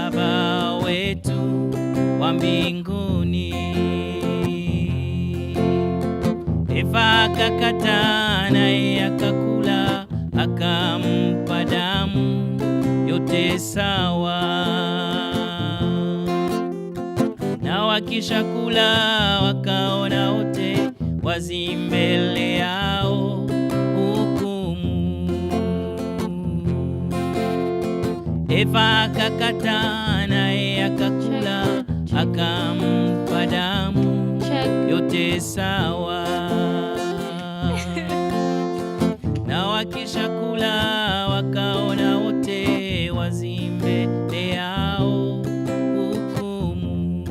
Baba wetu wa mbinguni. Eva akakataa naye akakula, akampa damu yote sawa. Na wakisha kula wakaona wote wazi mbele yao hukumu. Eva akakataa naye akakula, akampa damu yote sawa. Na wakisha kula wakaona wote wazi mbele yao hukumu.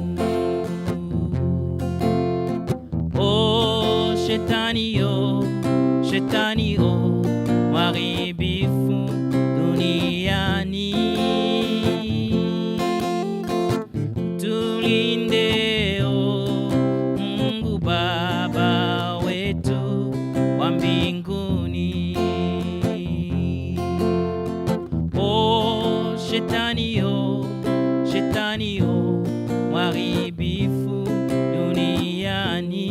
Oh shetani yo, mharibifu duniani, tulinde oh Mungu Baba wetu wa mbinguni. Oh shetani yo, mharibifu duniani,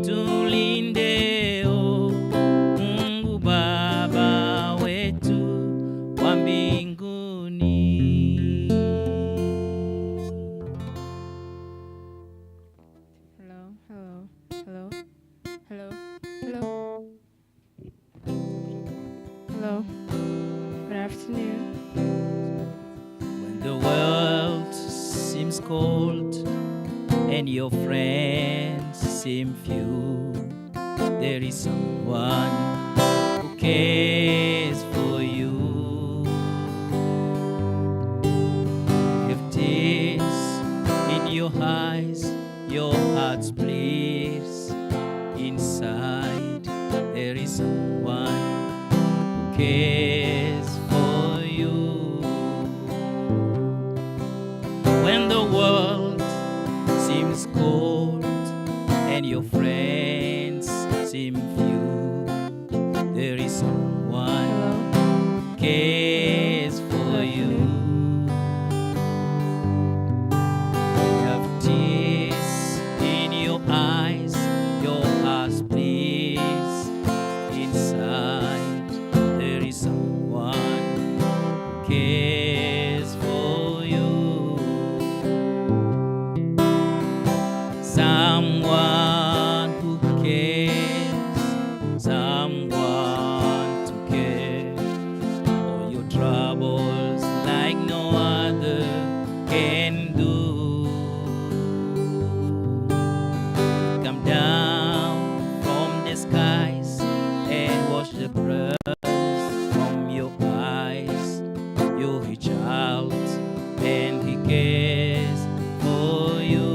tulinde oh Mungu Baba wetu wa mbinguni. Hello, hello, hello, hello, hello, hello. Good afternoon. When the world seems cold and your friends seem few, there is someone who cares for you. If tears in your eyes, your heart's bleeds inside, there is someone who cares for you. When the world seems cold and your friends seem few, there is someone who cares for you. You have tears in your eyes, your heart bleeds inside, there is someone who cares for you. Someone who cares, someone to care. All your troubles like no other can do. Come down from the skies and wash the blood from your eyes. You reach out and he cares for you.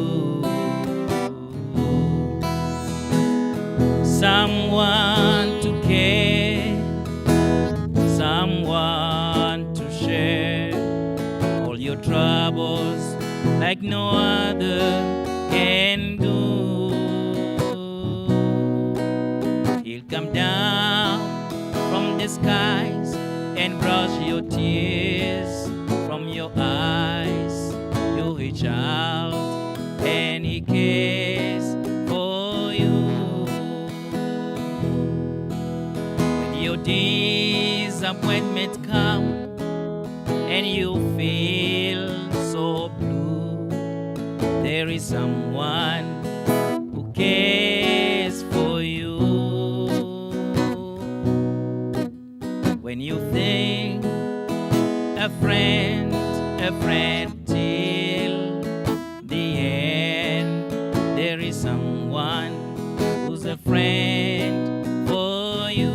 Someone to care, someone to share. All your troubles like no other can do. He'll come down from the skies and brush your tears from your eyes. You reach out and he cares for you. When your disappointment come and you feel so blue, there is someone who cares for you. When you think a friend till the end, there is someone who's a friend for you.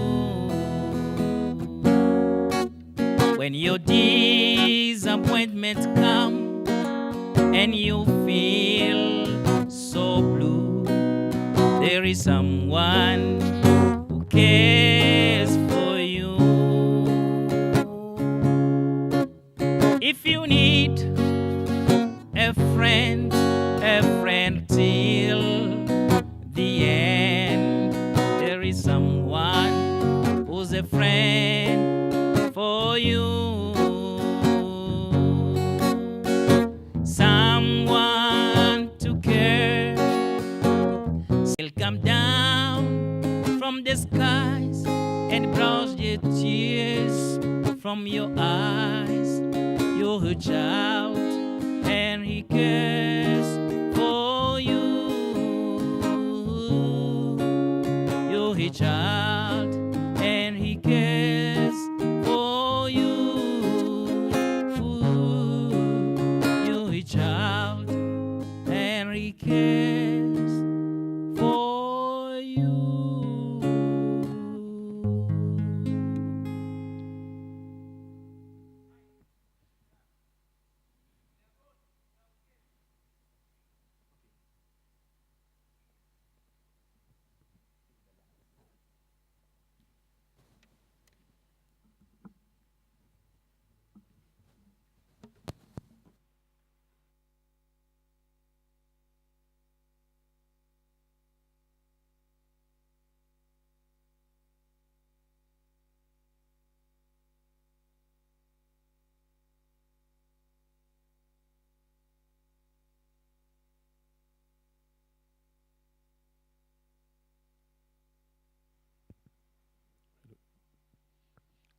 When your disappointment come and you feel so blue, there is someone who cares for you. If you need a friend till the end, there is someone who's a friend for you. from your eyes. You're a child, and he cares for you. You're a child, and he cares for you. You're a child, and he cares for you.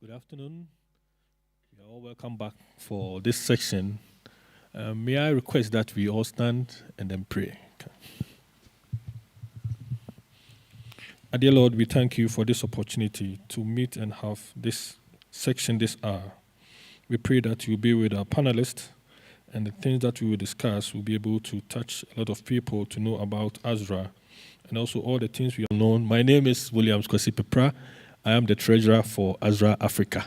Good afternoon. You're all welcome back for this section. May I request that we all stand and then pray? Dear Lord, we thank you for this opportunity to meet and have this section this hour. We pray that you'll be with our panelists and the things that we will discuss will be able to touch a lot of people to know about AHSRA and also all the things we have known. My name is William Kwasi-Pepra. I am the treasurer for AHSRA Africa.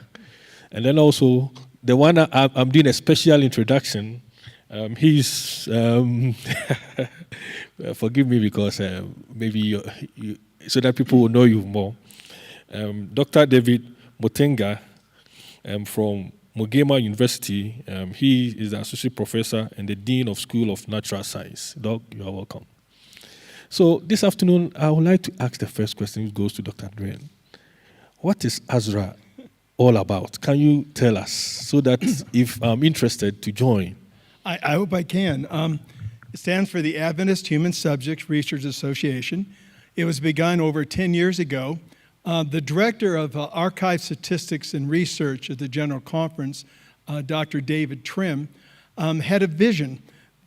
And then also, the one I'm doing a special introduction, he's, forgive me because maybe you, so that people will know you more. Dr. David Motenga from Mogema University, he is the associate professor and the dean of School of Natural Science. Doc, you are welcome. So this afternoon, I would like to ask the first question, which goes to Dr. Dwayne. What is AHSRA all about? Can you tell us so that if I'm interested to join? I hope I can. It stands for the Adventist Human Subjects Research Association. It was begun over 10 years ago. The director of Archive Statistics and Research at the General Conference, Dr. David Trim, had a vision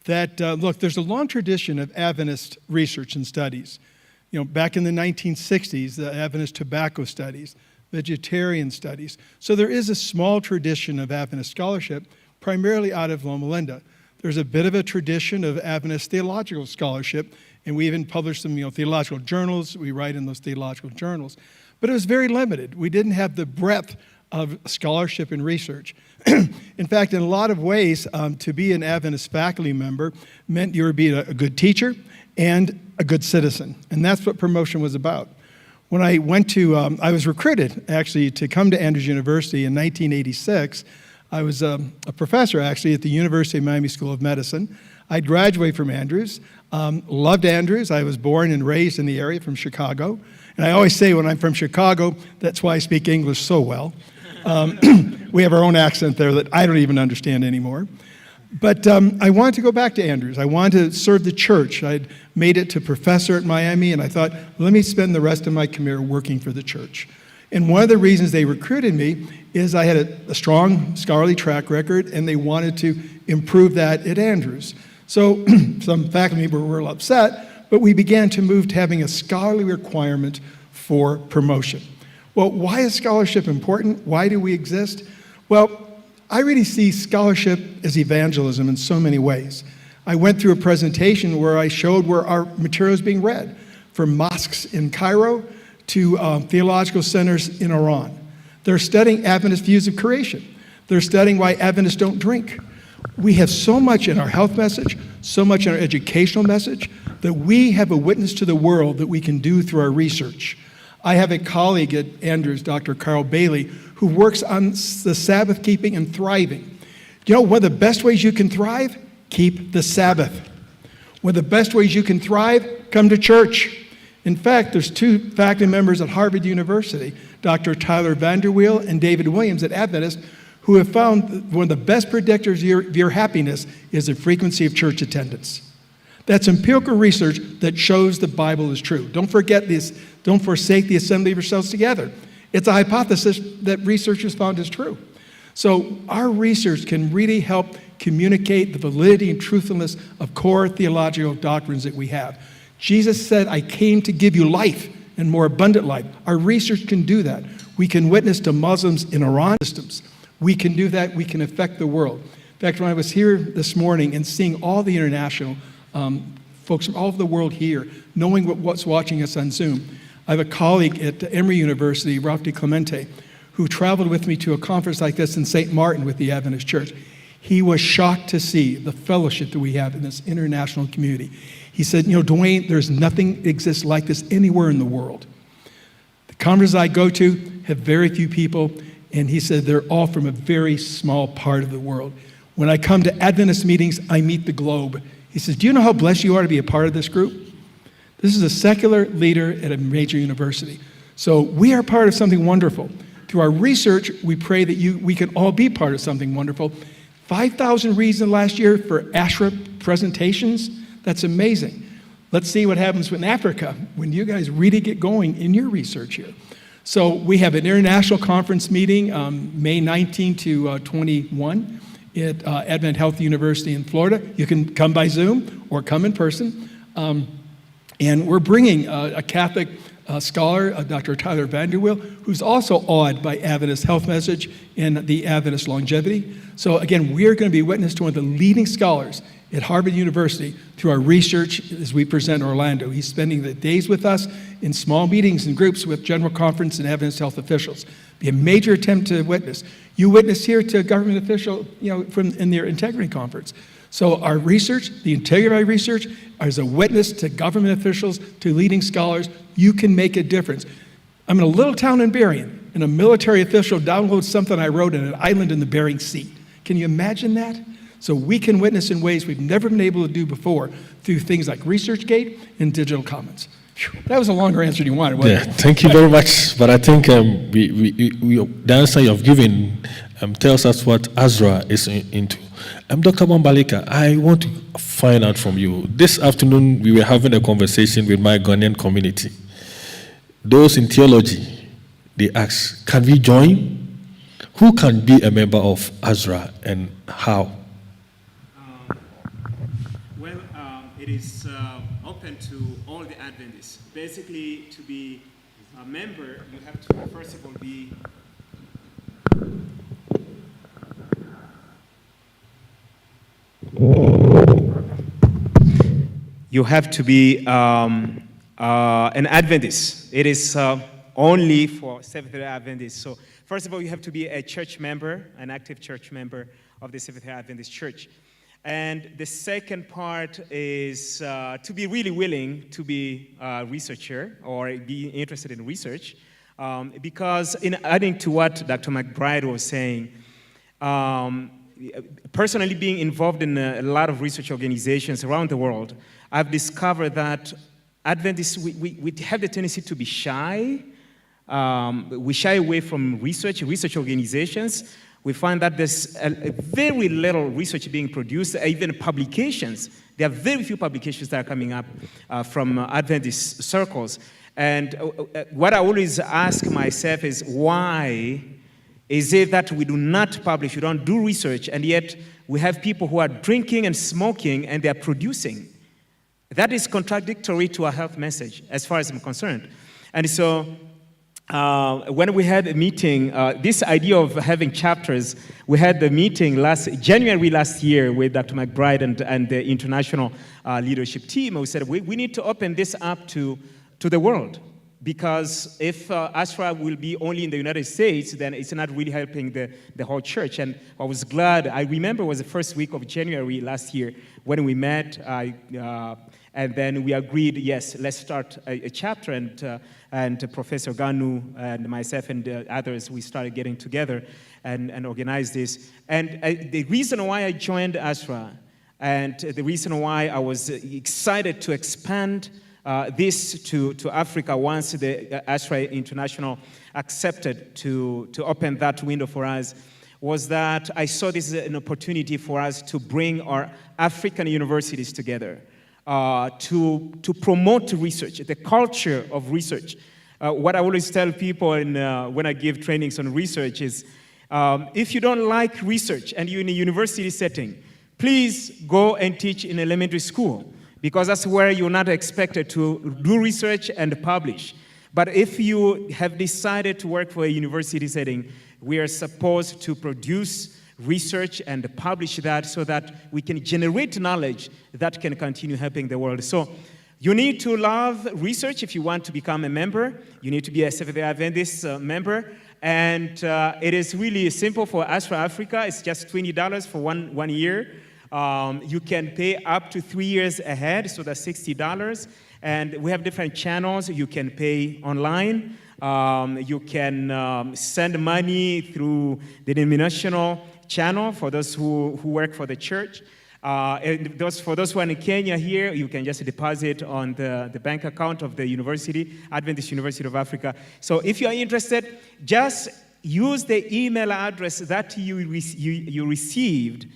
that, look, there's a long tradition of Adventist research and studies. You know, back in the 1960s, the Adventist tobacco studies, vegetarian studies. So there is a small tradition of Adventist scholarship, primarily out of Loma Linda. There's a bit of a tradition of Adventist theological scholarship, and we even publish some, theological journals. We write in those theological journals. But it was very limited. We didn't have the breadth of scholarship and research. In fact, in a lot of ways, to be an Adventist faculty member meant you were being a good teacher and a good citizen. And that's what promotion was about. When I went to, I was recruited actually to come to Andrews University in 1986. I was a professor actually at the University of Miami School of Medicine. I graduated from Andrews, loved Andrews. I was born and raised in the area from Chicago. And I always say when I'm from Chicago, that's why I speak English so well. We have our own accent there that I don't even understand anymore. But I wanted to go back to Andrews. I wanted to serve the church. I'd made it to professor at Miami, and I thought, let me spend the rest of my career working for the church. And one of the reasons they recruited me is I had a strong scholarly track record, and they wanted to improve that at Andrews. So some faculty were a little upset, but we began to move to having a scholarly requirement for promotion. Well, why is scholarship important? Why do we exist? Well, I really see scholarship as evangelism in so many ways. I went through a presentation where I showed where our material is being read, from mosques in Cairo to theological centers in Iran. They're studying Adventist views of creation. They're studying why Adventists don't drink. We have so much in our health message, so much in our educational message, that we have a witness to the world that we can do through our research. I have a colleague at Andrews, Dr. Carl Bailey, who works on the Sabbath keeping and thriving. You know, one of the best ways you can thrive? Keep the Sabbath. One of the best ways you can thrive? Come to church. In fact, there's two faculty members at Harvard University, Dr. Tyler Vanderweel and David Williams at Adventist, who have found one of the best predictors of your happiness is the frequency of church attendance. That's empirical research that shows the Bible is true. Don't forget this. Don't forsake the assembly of yourselves together. It's a hypothesis that researchers found is true. So our research can really help communicate the validity and truthfulness of core theological doctrines that we have. Jesus said, I came to give you life and more abundant life. Our research can do that. We can witness to Muslims in Iran systems. We can do that. We can affect the world. In fact, when I was here this morning and seeing all the international folks from all over the world here, knowing what's watching us on Zoom, I have a colleague at Emory University, Ralph Di Clemente, who traveled with me to a conference like this in St. Martin with the Adventist Church. He was shocked to see the fellowship that we have in this international community. He said, Dwayne, there's nothing that exists like this anywhere in the world. The conferences I go to have very few people, and he said they're all from a very small part of the world. When I come to Adventist meetings, I meet the globe. He says, do you know how blessed you are to be a part of this group? This is a secular leader at a major university. So we are part of something wonderful. Through our research, we pray that we can all be part of something wonderful. 5,000 reads last year for AHSRA presentations. That's amazing. Let's see what happens in Africa when you guys really get going in your research here. So we have an international conference meeting May 19 to 21 at Advent Health University in Florida. You can come by Zoom or come in person. And we're bringing a Catholic scholar, Dr. Tyler Vanderweel, who's also awed by Adventist health message and the Adventist longevity. So again, we're going to be witness to one of the leading scholars at Harvard University through our research as we present Orlando. He's spending the days with us in small meetings and groups with General Conference and Adventist health officials. Be a major attempt to witness. You witness here to a government official, in their integrity conference. So our research, the integrity of our research, as a witness to government officials, to leading scholars, you can make a difference. I'm in a little town in Bering, and a military official downloads something I wrote in an island in the Bering Sea. Can you imagine that? So we can witness in ways we've never been able to do before through things like ResearchGate and Digital Commons. Whew, that was a longer answer than you wanted, wasn't it? Thank you very much. But I think the answer you've given tells us what AHSRA is into. Dr. Bambalika, I want to find out from you. This afternoon, we were having a conversation with my Ghanaian community. Those in theology, they asked, can we join? Who can be a member of AHSRA and how? It is open to all the Adventists. Basically, to be a member, you have to, first of all, be an Adventist. It is only for Seventh-day Adventists. So first of all, you have to be a church member, an active church member of the Seventh-day Adventist Church. And the second part is to be really willing to be a researcher or be interested in research. Because in adding to what Dr. McBride was saying, personally being involved in a lot of research organizations around the world, I've discovered that Adventists, we have the tendency to be shy. We shy away from research organizations. We find that there's a very little research being produced, even publications. There are very few publications that are coming up from Adventist circles. And what I always ask myself is, why is it that we do not publish, we don't do research, and yet we have people who are drinking and smoking and they are producing? That is contradictory to our health message, as far as I'm concerned. And so, when we had a meeting, this idea of having chapters, we had the meeting January last year with Dr. McBride and the international leadership team. We said, we need to open this up to the world, because if AHSRA will be only in the United States, then it's not really helping the whole church. And I was glad. I remember it was the first week of January last year when we met, and then we agreed, yes, let's start a chapter, and Professor Ganu and myself and others, we started getting together and organized this. And the reason why I joined AHSRA, and the reason why I was excited to expand this to Africa once the AHSRA International accepted to open that window for us, was that I saw this as an opportunity for us to bring our African universities together, to promote research, the culture of research. What I always tell people when I give trainings on research is, If you don't like research and you're in a university setting, please go and teach in elementary school, because that's where you're not expected to do research and publish. But if you have decided to work for a university setting, we are supposed to produce research and publish that so that we can generate knowledge that can continue helping the world. So you need to love research if you want to become a member. You need to be a Seventh-day Adventist member. And it is really simple for AHSRA Africa. It's just $20 for one year. You can pay up to 3 years ahead, so that's $60. And we have different channels. You can pay online. You can send money through the denominational channel for those who work for the church. And for those who are in Kenya here, you can just deposit on the bank account of the university, Adventist University of Africa. So if you are interested, just use the email address that you received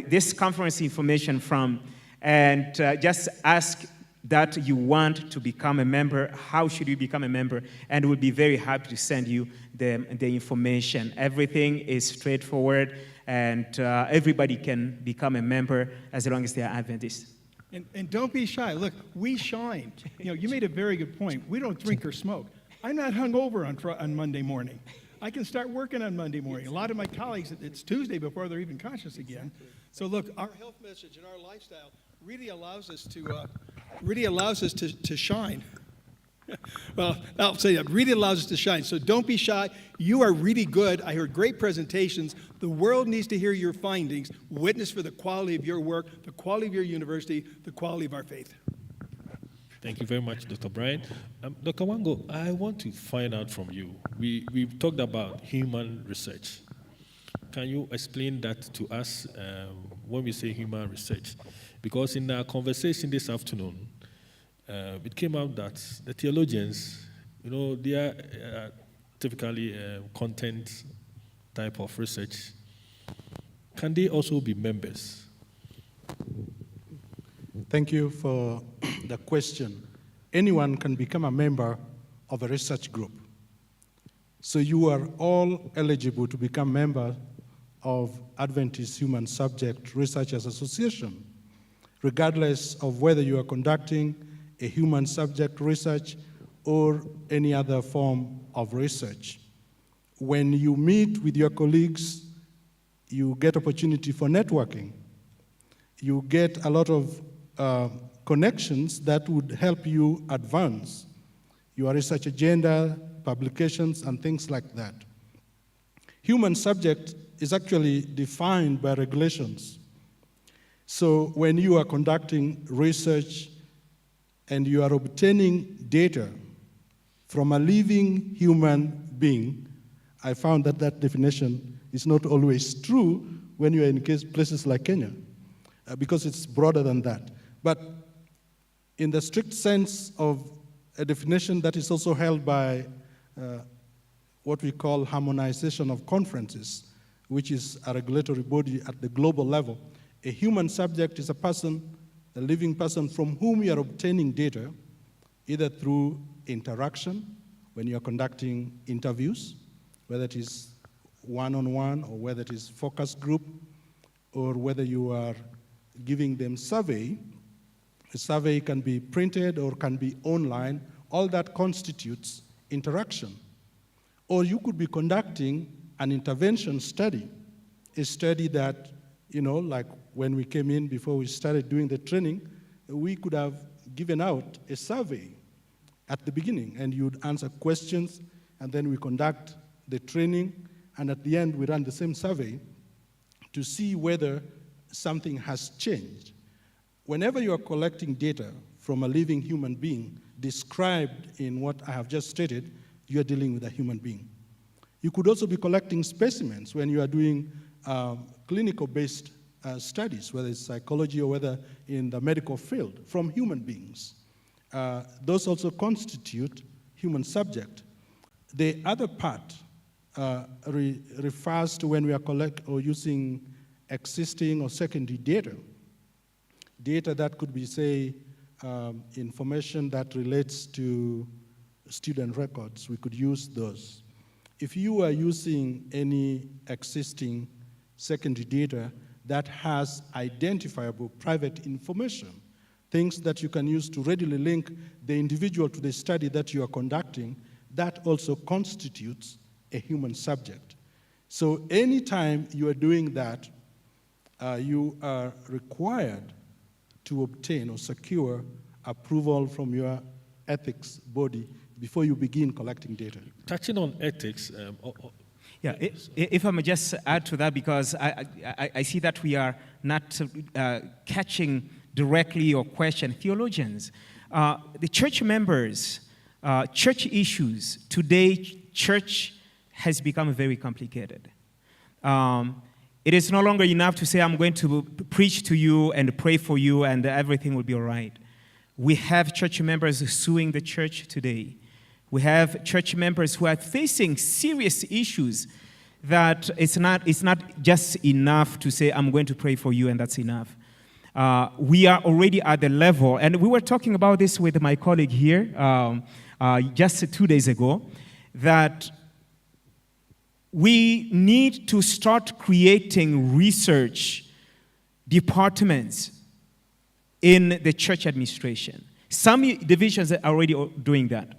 this conference information from, and just ask that you want to become a member. How should you become a member? And we'll be very happy to send you the information. Everything is straightforward, and everybody can become a member as long as they are Adventist. And don't be shy. Look, we shine. You made a very good point. We don't drink or smoke. I'm not hungover on Monday morning. I can start working on Monday morning. A lot of my colleagues, it's Tuesday before they're even conscious again. So look, our health message and our lifestyle really allows us to shine. Well, I'll say that really allows us to shine. So don't be shy. You are really good. I heard great presentations. The world needs to hear your findings. Witness for the quality of your work, the quality of your university, the quality of our faith. Thank you very much, Dr. Brian. Dr. Wango, I want to find out from you. We've talked about human research. Can you explain that to us when we say human research? Because in our conversation this afternoon, it came out that the theologians, they are typically content type of research. Can they also be members? Thank you for the question. Anyone can become a member of a research group. So you are all eligible to become members of Adventist Human Subject Researchers Association, regardless of whether you are conducting a human subject research or any other form of research. When you meet with your colleagues, you get opportunity for networking. You get a lot of connections that would help you advance your research agenda, publications, and things like that. Human subject is actually defined by regulations. So when you are conducting research and you are obtaining data from a living human being, I found that that definition is not always true when you are in places like Kenya, because it's broader than that. But in the strict sense of a definition that is also held by what we call harmonization of conferences, which is a regulatory body at the global level, a human subject is a person, a living person from whom you are obtaining data, either through interaction, when you are conducting interviews, whether it is one-on-one or whether it is focus group, or whether you are giving them survey. A survey can be printed or can be online. All that constitutes interaction. Or you could be conducting an intervention study, a study that, like when we came in before we started doing the training, we could have given out a survey at the beginning, and you'd answer questions, and then we conduct the training, and at the end we run the same survey to see whether something has changed. Whenever you are collecting data from a living human being described in what I have just stated, you are dealing with a human being. You could also be collecting specimens when you are doing clinical-based studies, whether it's psychology or whether in the medical field, from human beings. Those also constitute human subject. The other part refers to when we are using existing or secondary data. Data that could be, say, information that relates to student records. We could use those. if you are using any existing secondary data that has identifiable private information, things that you can use to readily link the individual to the study that you are conducting, that also constitutes a human subject. So anytime you are doing that, you are required to obtain or secure approval from your ethics body before you begin collecting data. Touching on ethics, Yeah, if I may just add to that, because I see that we are not catching directly or question theologians. The church members, church issues, today church has become very complicated. It is no longer enough to say, I'm going to preach to you and pray for you and everything will be all right. We have church members suing the church today. We have church members who are facing serious issues that it's not just enough to say, I'm going to pray for you and that's enough. We are already at the level, and we were talking about this with my colleague here just 2 days ago, that we need to start creating research departments in the church administration. Some divisions are already doing that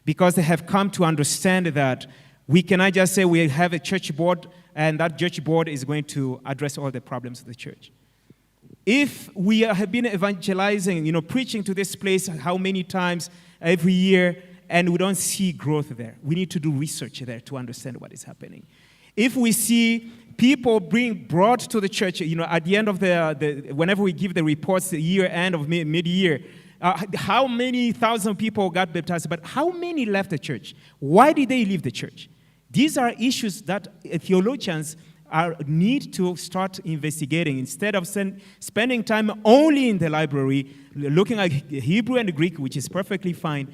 because they have come to understand that we cannot just say we have a church board and that church board is going to address all the problems of the church. If we have been evangelizing, preaching to this place how many times every year, and we don't see growth there, we need to do research there to understand what is happening. If we see people being brought to the church, at the end of whenever we give the reports, the year end of mid-year, how many thousand people got baptized, but how many left the church? Why did they leave the church? These are issues that theologians need to start investigating instead of spending time only in the library, looking at Hebrew and Greek, which is perfectly fine,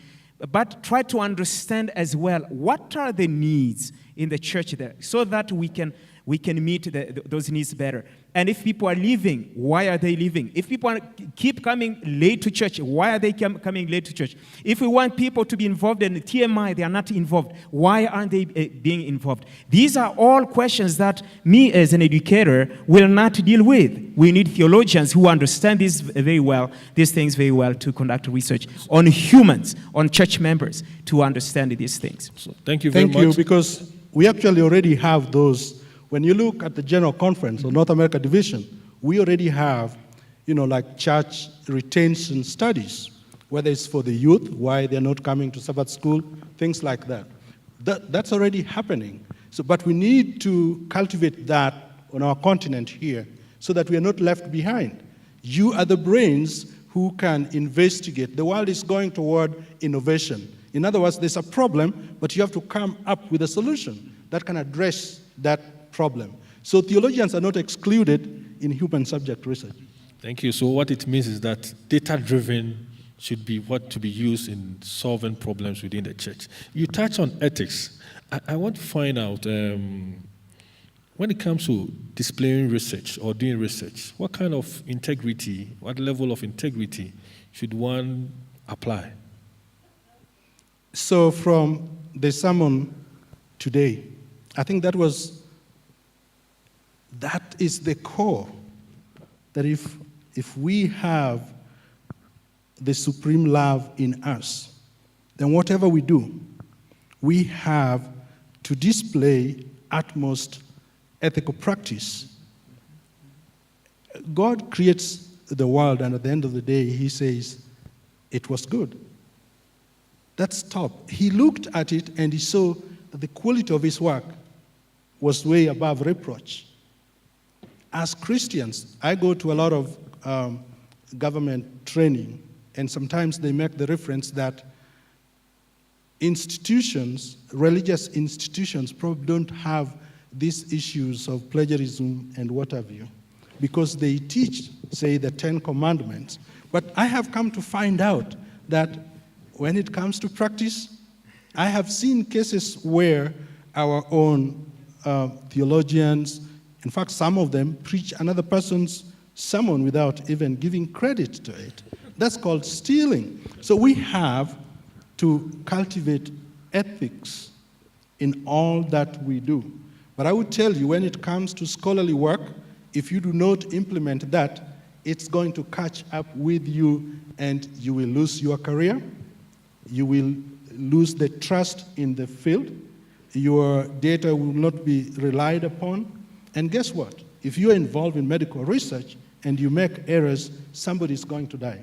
but try to understand as well what are the needs in the church there so that we can meet those needs better. And if people are leaving, why are they leaving? If people keep coming late to church, why are they coming late to church? If we want people to be involved in the TMI, they are not involved. Why aren't they being involved? These are all questions that me as an educator will not deal with. We need theologians who understand these things very well to conduct research on humans, on church members, to understand these things. So thank you very much. Thank you, because we actually already have those. When you look at the General Conference or North America Division, we already have, like church retention studies, whether it's for the youth, why they're not coming to Sabbath school, things like that. That's already happening. But we need to cultivate that on our continent here so that we are not left behind. You are the brains who can investigate. The world is going toward innovation. In other words, there's a problem, but you have to come up with a solution that can address that problem. So theologians are not excluded in human subject research. Thank you. So what it means is that data-driven should be what to be used in solving problems within the church. You touch on ethics. I want to find out, when it comes to displaying research or doing research, what kind of integrity, what level of integrity should one apply? So from the sermon today, I think that is the core, that if we have the supreme love in us, then whatever we do, we have to display utmost ethical practice. God creates the world, and at the end of the day, he says, it was good. That's top. He looked at it and he saw that the quality of his work was way above reproach. As Christians, I go to a lot of government training, and sometimes they make the reference that institutions, religious institutions, probably don't have these issues of plagiarism and what have you, because they teach, say, the 10 Commandments. But I have come to find out that when it comes to practice, I have seen cases where our own theologians, in fact, some of them preach another person's sermon without even giving credit to it. That's called stealing. So we have to cultivate ethics in all that we do. But I would tell you, when it comes to scholarly work, if you do not implement that, it's going to catch up with you and you will lose your career. You will lose the trust in the field. Your data will not be relied upon. And guess what? If you're involved in medical research and you make errors, somebody's going to die.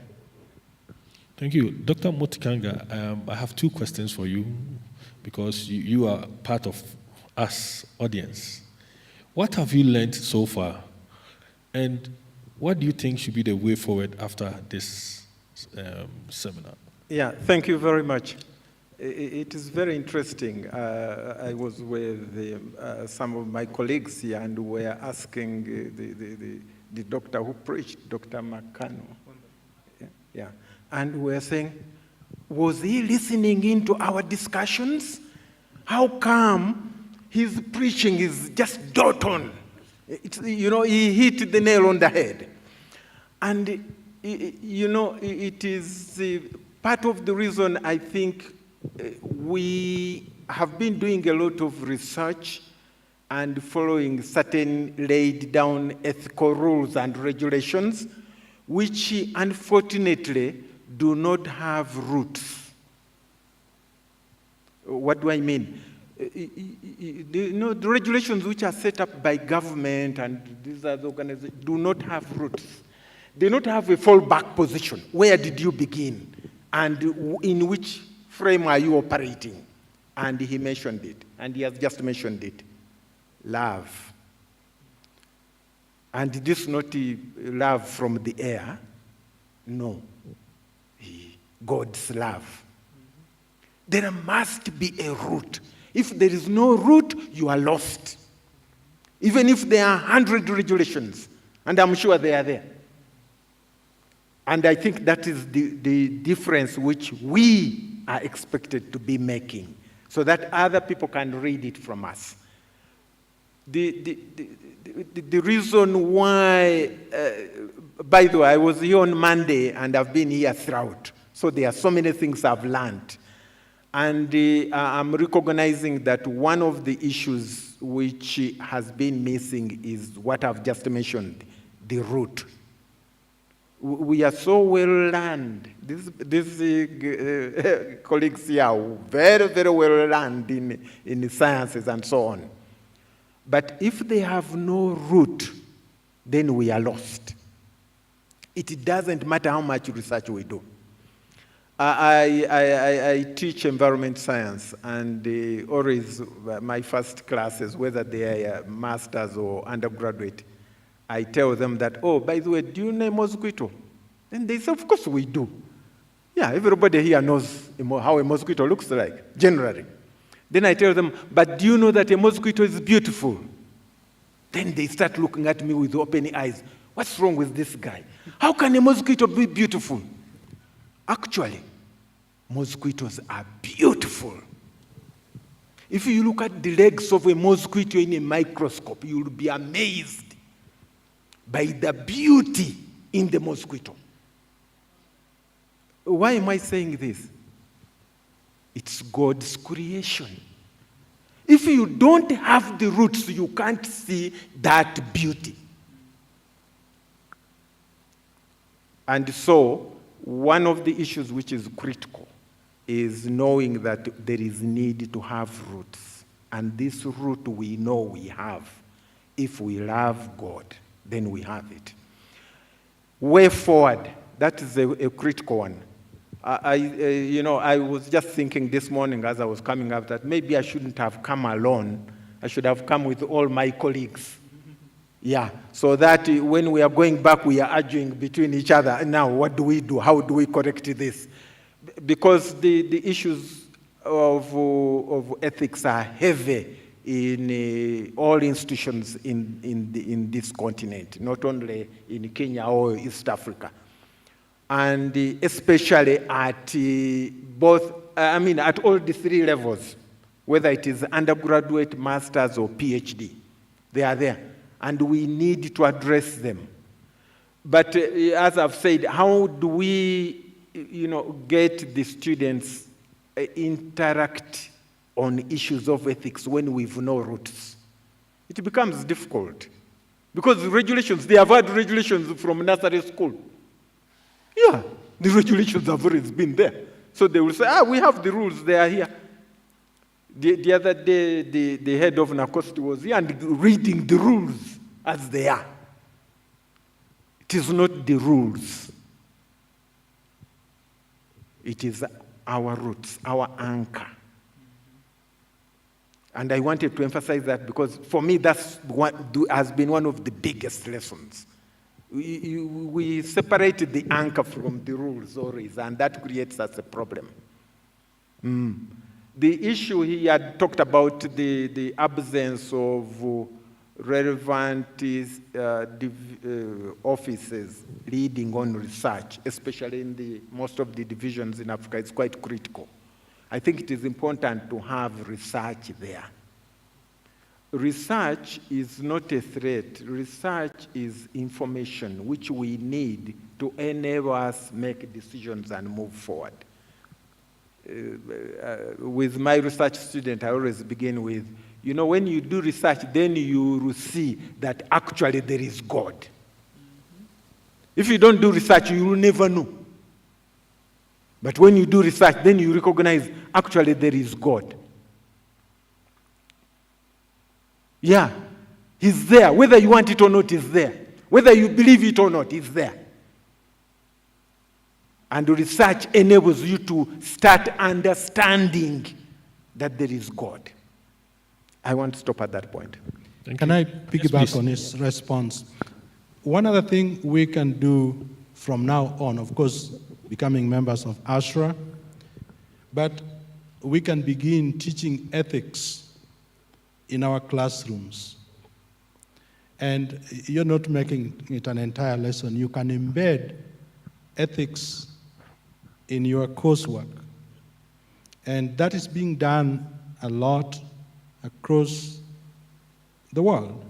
Thank you. Dr. Motikanga, I have 2 questions for you because you are part of us, audience. What have you learned so far? And what do you think should be the way forward after this seminar? Yeah, thank you very much. It is very interesting. I was with some of my colleagues here and we were asking the doctor who preached, Dr. Makano. Yeah. And we were saying, was he listening into our discussions? How come his preaching is just dot on? He hit the nail on the head. And, it is part of the reason I think we have been doing a lot of research and following certain laid down ethical rules and regulations, which unfortunately do not have roots. What do I mean? The regulations which are set up by government and these other organizations do not have roots. They don't have a fallback position. Where did you begin? And in which frame are you operating? And he mentioned it, and he has just mentioned it. Love. And this is not love from the air. No. God's love. There must be a root. If there is no root, you are lost. Even if there are 100 regulations, and I'm sure they are there. And I think that is the difference which we are expected to be making, so that other people can read it from us. The reason why, by the way, I was here on Monday and I've been here throughout. So there are so many things I've learned. And I'm recognizing that one of the issues which has been missing is what I've just mentioned, the root. We are so well learned. These colleagues here are very, very well learned in the sciences and so on. But if they have no root, then we are lost. It doesn't matter how much research we do. I teach environment science, and always my first classes, whether they are masters or undergraduate, I tell them that, oh, by the way, do you know a mosquito? And they say, of course we do. Yeah, everybody here knows how a mosquito looks like, generally. Then I tell them, but do you know that a mosquito is beautiful? Then they start looking at me with open eyes. What's wrong with this guy? How can a mosquito be beautiful? Actually, mosquitoes are beautiful. If you look at the legs of a mosquito in a microscope, you'll be amazed by the beauty in the mosquito. Why am I saying this? It's God's creation. If you don't have the roots, you can't see that beauty. And so, one of the issues which is critical is knowing that there is need to have roots. And this root we know we have. If we love God, then we have it. Way forward, that is a critical one. I was just thinking this morning as I was coming up that maybe I shouldn't have come alone. I should have come with all my colleagues. Yeah, so that when we are going back, we are arguing between each other. Now, what do we do? How do we correct this? Because the issues of ethics are heavy in all institutions in this continent, not only in Kenya or East Africa. And especially at at all the 3 levels, whether it is undergraduate, master's, or PhD, they are there. And we need to address them. But as I've said, how do we, get the students interact on issues of ethics when we've no roots. It becomes difficult. Because regulations, they have had regulations from nursery school. Yeah, the regulations have always been there. So they will say, we have the rules, they are here. The other day, the head of NACOST was here and reading the rules as they are. It is not the rules. It is our roots, our anchor. And I wanted to emphasize that because for me, that's what has been one of the biggest lessons. We separated the anchor from the rules always, and that creates us a problem. The issue he had talked about the absence of relevant offices leading on research, especially in most of the divisions in Africa, is quite critical. I think it is important to have research there. Research is not a threat. Research is information which we need to enable us make decisions and move forward. With my research student, I always begin with, when you do research, then you will see that actually there is God. If you don't do research, you will never know. But when you do research, then you recognize actually there is God. Yeah, he's there. Whether you want it or not, he's there. Whether you believe it or not, he's there. And research enables you to start understanding that there is God. I want to stop at that point. Can I piggyback on his response? One other thing we can do from now on, of course, becoming members of AHSRA, but we can begin teaching ethics in our classrooms. And you're not making it an entire lesson. You can embed ethics in your coursework. And that is being done a lot across the world.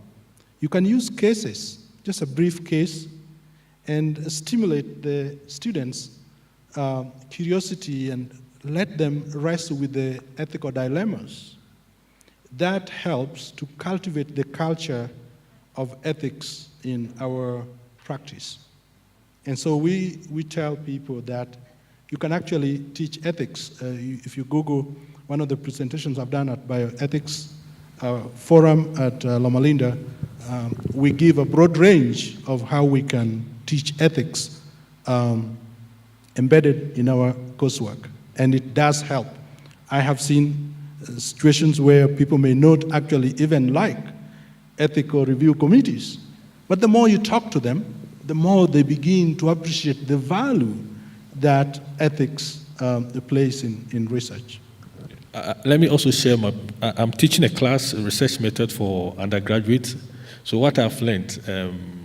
You can use cases, just a brief case, and stimulate the students' curiosity and let them wrestle with the ethical dilemmas. That helps to cultivate the culture of ethics in our practice. And so we tell people that you can actually teach ethics. If you Google one of the presentations I've done at Bioethics Forum at Loma Linda, we give a broad range of how we can teach ethics embedded in our coursework. And it does help. I have seen situations where people may not actually even like ethical review committees. But the more you talk to them, the more they begin to appreciate the value that ethics plays in research. Let me also share I'm teaching a class, a research method for undergraduates. So what I've learned,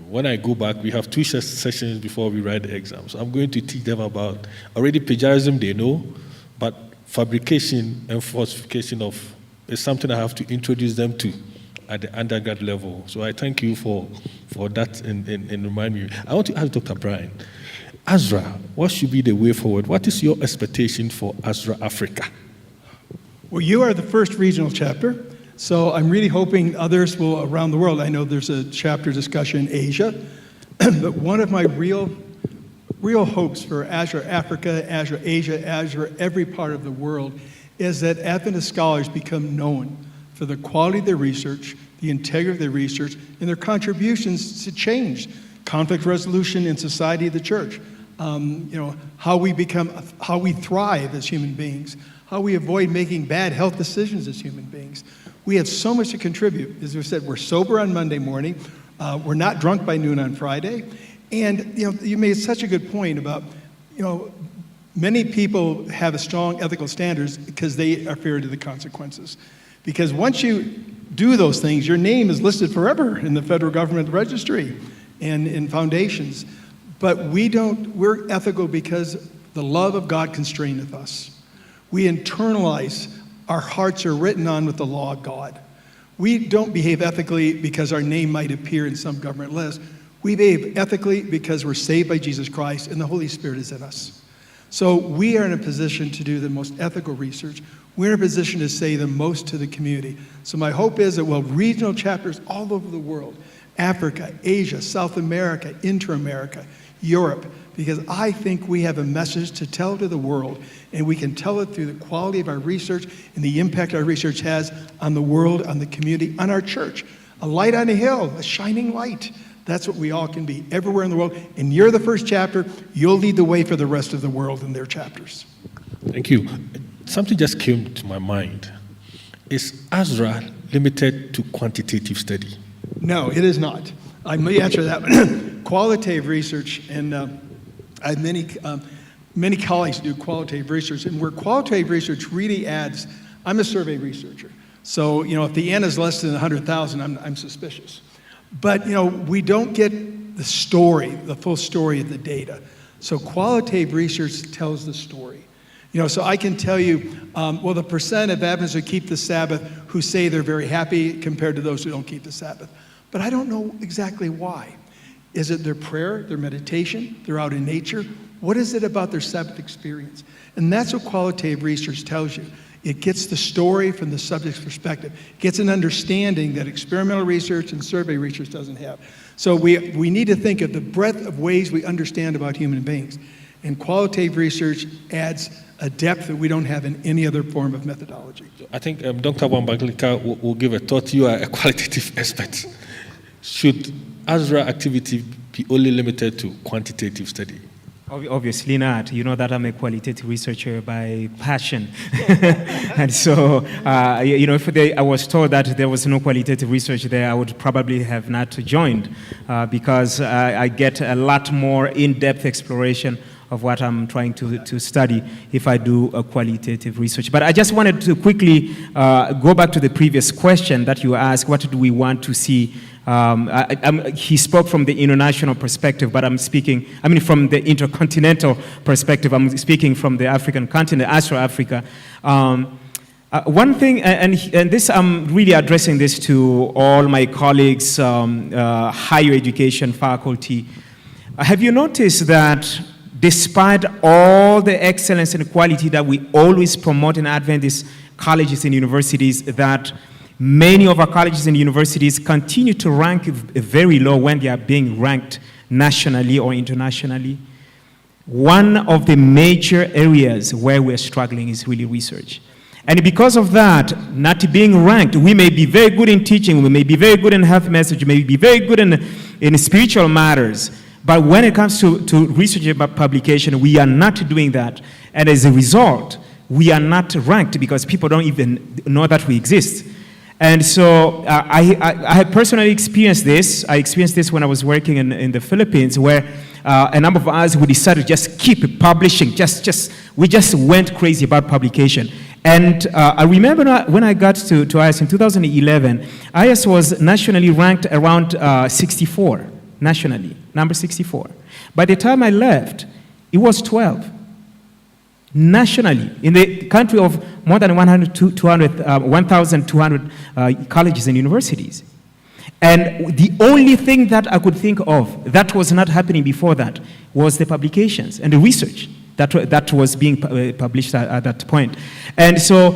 when I go back, we have 2 sessions before we write the exams. I'm going to teach them about already plagiarism they know, but fabrication and falsification is something I have to introduce them to at the undergrad level. So I thank you for that and remind me. I want to ask Dr. Brian, AHSRA, what should be the way forward? What is your expectation for AHSRA Africa? Well, you are the first regional chapter, so I'm really hoping others will around the world. I know there's a chapter discussion in Asia, but one of my real hopes for AHSRA Africa, AHSRA Asia, AHSRA every part of the world is that Adventist scholars become known for the quality of their research, the integrity of their research, and their contributions to change, conflict resolution in society of the church, how we thrive as human beings, how we avoid making bad health decisions as human beings. We have so much to contribute. As we said, we're sober on Monday morning. We're not drunk by noon on Friday. And you made such a good point about, many people have a strong ethical standards because they are feared of the consequences. Because once you do those things, your name is listed forever in the federal government registry and in foundations. But we're ethical because the love of God constraineth us. We internalize, our hearts are written on with the law of God. We don't behave ethically because our name might appear in some government list. We behave ethically because we're saved by Jesus Christ and the Holy Spirit is in us. So we are in a position to do the most ethical research. we're in a position to say the most to the community. So my hope is that we'll have regional chapters all over the world, Africa, Asia, South America, Inter-America, Europe, because I think we have a message to tell to the world, and we can tell it through the quality of our research and the impact our research has on the world, on the community, on our church. A light on a hill, a shining light. That's what we all can be everywhere in the world. And you're the first chapter. You'll lead the way for the rest of the world in their chapters. Thank you. Something just came to my mind. Is AHSRA limited to quantitative study? No, it is not. I may answer that one. Qualitative research, and I have many colleagues do qualitative research, and where qualitative research really adds, I'm a survey researcher. So, if the N is less than 100,000, I'm suspicious. But, we don't get the story, the full story of the data. So qualitative research tells the story. So I can tell you, the percent of Adventists who keep the Sabbath who say they're very happy compared to those who don't keep the Sabbath. But I don't know exactly why. Is it their prayer, their meditation, they're out in nature? What is it about their Sabbath experience? And that's what qualitative research tells you. It gets the story from the subject's perspective. It gets an understanding that experimental research and survey research doesn't have. So we need to think of the breadth of ways we understand about human beings. And qualitative research adds a depth that we don't have in any other form of methodology. I think Dr. Wambaglika will give a thought. You are a qualitative expert. Should AHSRA activity be only limited to quantitative study? Obviously not. You know that I'm a qualitative researcher by passion. And so, if I was told that there was no qualitative research there, I would probably have not joined because I get a lot more in-depth exploration of what I'm trying to study if I do a qualitative research. But I just wanted to quickly go back to the previous question that you asked, what do we want to see? He spoke from the international perspective, but from the intercontinental perspective. I'm speaking from the African continent, AHSRA Africa. One thing, and this I'm really addressing this to all my colleagues, higher education faculty. Have you noticed that despite all the excellence and quality that we always promote in Adventist colleges and universities, that many of our colleges and universities continue to rank very low when they are being ranked nationally or internationally? One of the major areas where we're struggling is really research. And because of that, not being ranked, we may be very good in teaching, we may be very good in health message, we may be very good in spiritual matters, but when it comes to research about publication, we are not doing that. And as a result, we are not ranked because people don't even know that we exist. And so I have personally experienced this. I experienced this when I was working in the Philippines, where a number of us, we decided to just keep publishing. We just went crazy about publication. And I remember when I got to IS in 2011, IS was nationally ranked around 64, nationally, number 64. By the time I left, it was 12. Nationally, in the country of more than 1,200 colleges and universities. And the only thing that I could think of that was not happening before that was the publications and the research that was being published at that point. And so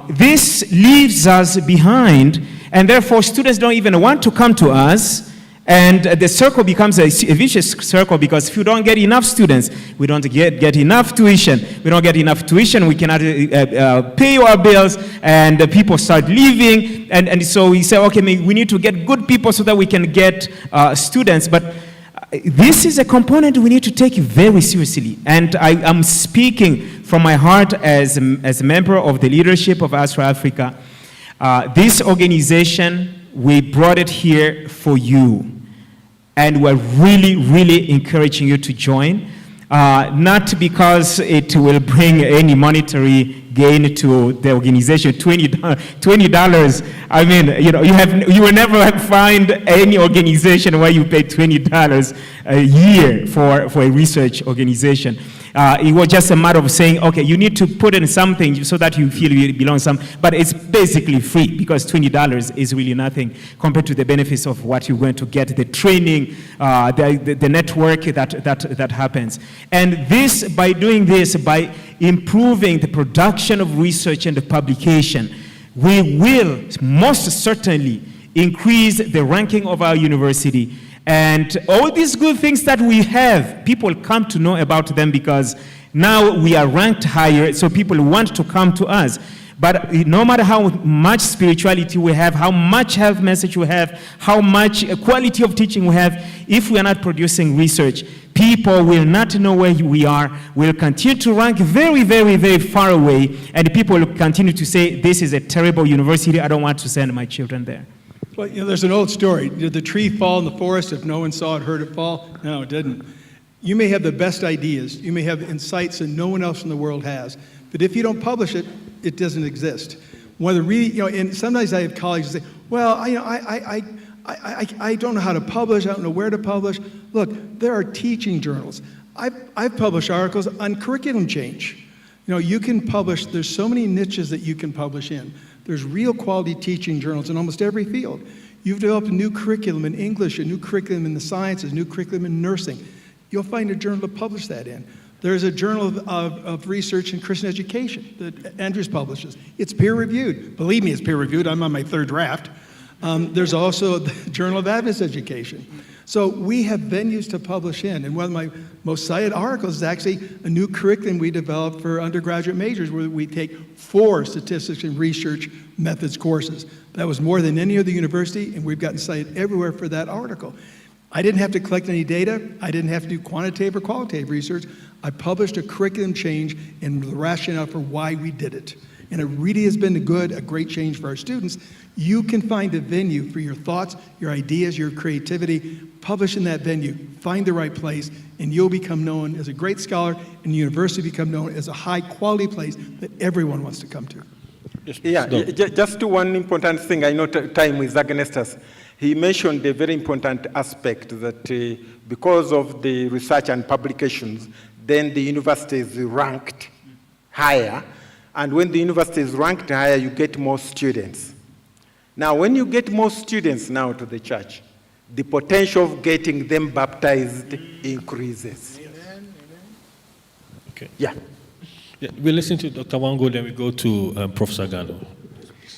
this leaves us behind, and therefore students don't even want to come to us. And the circle becomes a vicious circle because if you don't get enough students, we don't get enough tuition. We don't get enough tuition, we cannot pay our bills, and people start leaving. And so we say, okay, we need to get good people so that we can get students. But this is a component we need to take very seriously. And I am speaking from my heart as a member of the leadership of AHSRA Africa. This organization, we brought it here for you. And we're really, really encouraging you to join. Not because it will bring any monetary gain to the organization, $20. I mean, you will never find any organization where you pay $20 a year for a research organization. It was just a matter of saying, okay, you need to put in something so that you feel you belong some, but it's basically free because $20 is really nothing compared to the benefits of what you're going to get, the training, the network that happens. And this, by doing this, by improving the production of research and the publication, we will most certainly increase the ranking of our university. And all these good things that we have, people come to know about them because now we are ranked higher, so people want to come to us. But no matter how much spirituality we have, how much health message we have, how much quality of teaching we have, if we are not producing research, people will not know where we are. We'll continue to rank very, very, very far away, and people will continue to say, this is a terrible university, I don't want to send my children there. Well, there's an old story. Did the tree fall in the forest if no one saw it, heard it fall? No, it didn't. You may have the best ideas. You may have insights that no one else in the world has. But if you don't publish it, it doesn't exist. One of the and sometimes I have colleagues who say, well, I don't know how to publish. I don't know where to publish. Look, there are teaching journals. I've published articles on curriculum change. You can publish. There's so many niches that you can publish in. There's real quality teaching journals in almost every field. You've developed a new curriculum in English, a new curriculum in the sciences, a new curriculum in nursing. You'll find a journal to publish that in. There's a journal of research in Christian education that Andrews publishes. It's peer-reviewed. Believe me, it's peer-reviewed. I'm on my third draft. There's also the Journal of Adventist Education. So we have venues to publish in. And one of my most cited articles is actually a new curriculum we developed for undergraduate majors where we take 4 statistics and research methods courses. That was more than any other university, and we've gotten cited everywhere for that article. I didn't have to collect any data. I didn't have to do quantitative or qualitative research. I published a curriculum change and the rationale for why we did it. And it really has been a great change for our students. You can find a venue for your thoughts, your ideas, your creativity. Publish in that venue. Find the right place, and you'll become known as a great scholar, and the university become known as a high-quality place that everyone wants to come to. Just to one important thing, I know time is against us. He mentioned a very important aspect that because of the research and publications, then the university is ranked higher. And when the university is ranked higher, you get more students. Now, when you get more students now to the church, the potential of getting them baptized increases. Amen. Okay. Yeah. We listen to Dr. Wango, then we go to Professor Gano.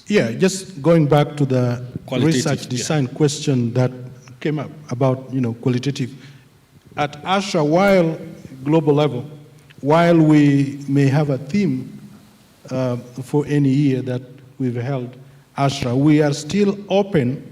Yeah, just going back to the Qualitative, research design question that came up about, qualitative. At AHSRA, while global level, while we may have a theme for any year that we've held AHSRA, we are still open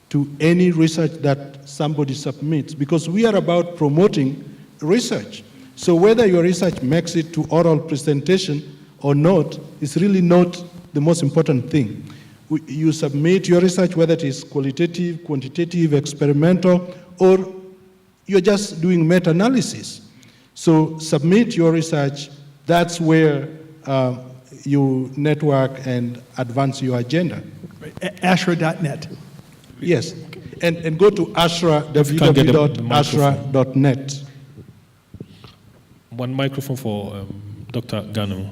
to any research that somebody submits because we are about promoting research. So whether your research makes it to oral presentation or not is really not the most important thing. You submit your research, whether it is qualitative, quantitative, experimental, or you're just doing meta-analysis. So submit your research. That's where you network and advance your agenda. Right. AHSRA.net. Yes, and go to AHSRA, www.ahsra.net. One microphone for Dr. Gano.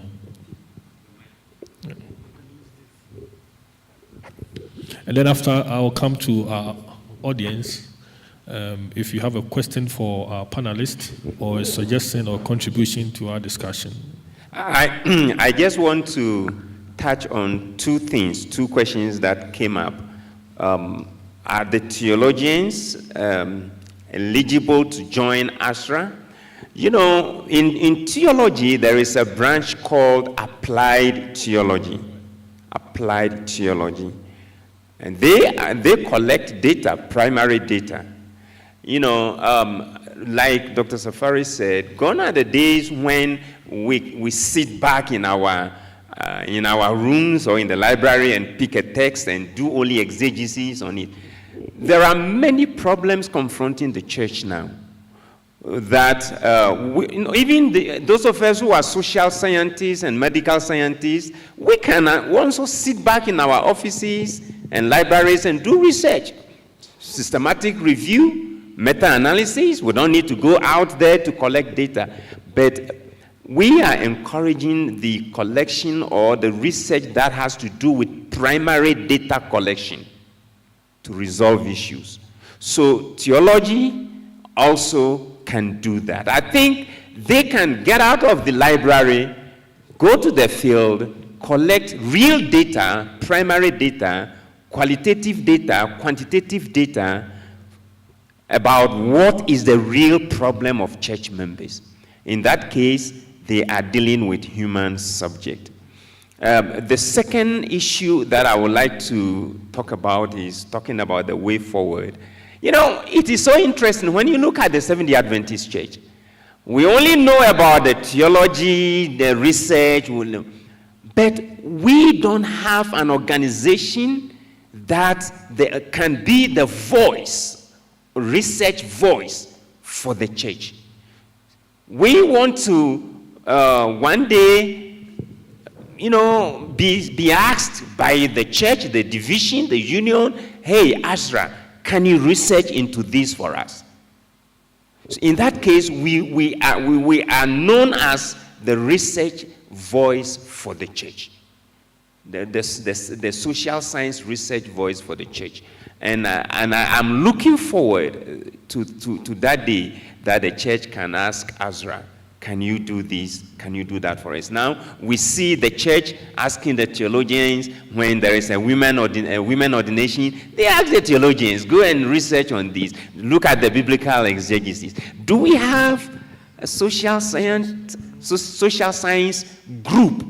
And then after, I'll come to our audience. If you have a question for our panelists or a suggestion or contribution to our discussion. I just want to touch on 2 things, 2 questions that came up. Are the theologians eligible to join AHSRA? In theology, there is a branch called applied theology. Applied theology. And they collect data, primary data. Like Dr. Safari said, gone are the days when we sit back in our rooms or in the library and pick a text and do only exegesis on it. There are many problems confronting the church now that those of us who are social scientists and medical scientists, we can also sit back in our offices and libraries and do research, systematic review, meta-analysis. We don't need to go out there to collect data. But we are encouraging the collection or the research that has to do with primary data collection to resolve issues. So theology also can do that. I think they can get out of the library, go to the field, collect real data, primary data, qualitative data, quantitative data about what is the real problem of church members. In that case, they are dealing with human subject. The second issue that I would like to talk about is talking about the way forward. You know, it is so interesting when you look at the Seventh-day Adventist Church. We only know about the theology, the research, but we don't have an organization that can be the voice, research voice for the church. We want to one day, you know, be asked by the church, the division, the union, hey, AHSRA, can you research into this for us? So in that case, we are known as the research voice for the church, the social science research voice for the church. And I'm looking forward to that day that the church can ask AHSRA, can you do this? Can you do that for us? Now, we see the church asking the theologians when there is a women ordination. They ask the theologians, go and research on this. Look at the biblical exegesis. Do we have a social science group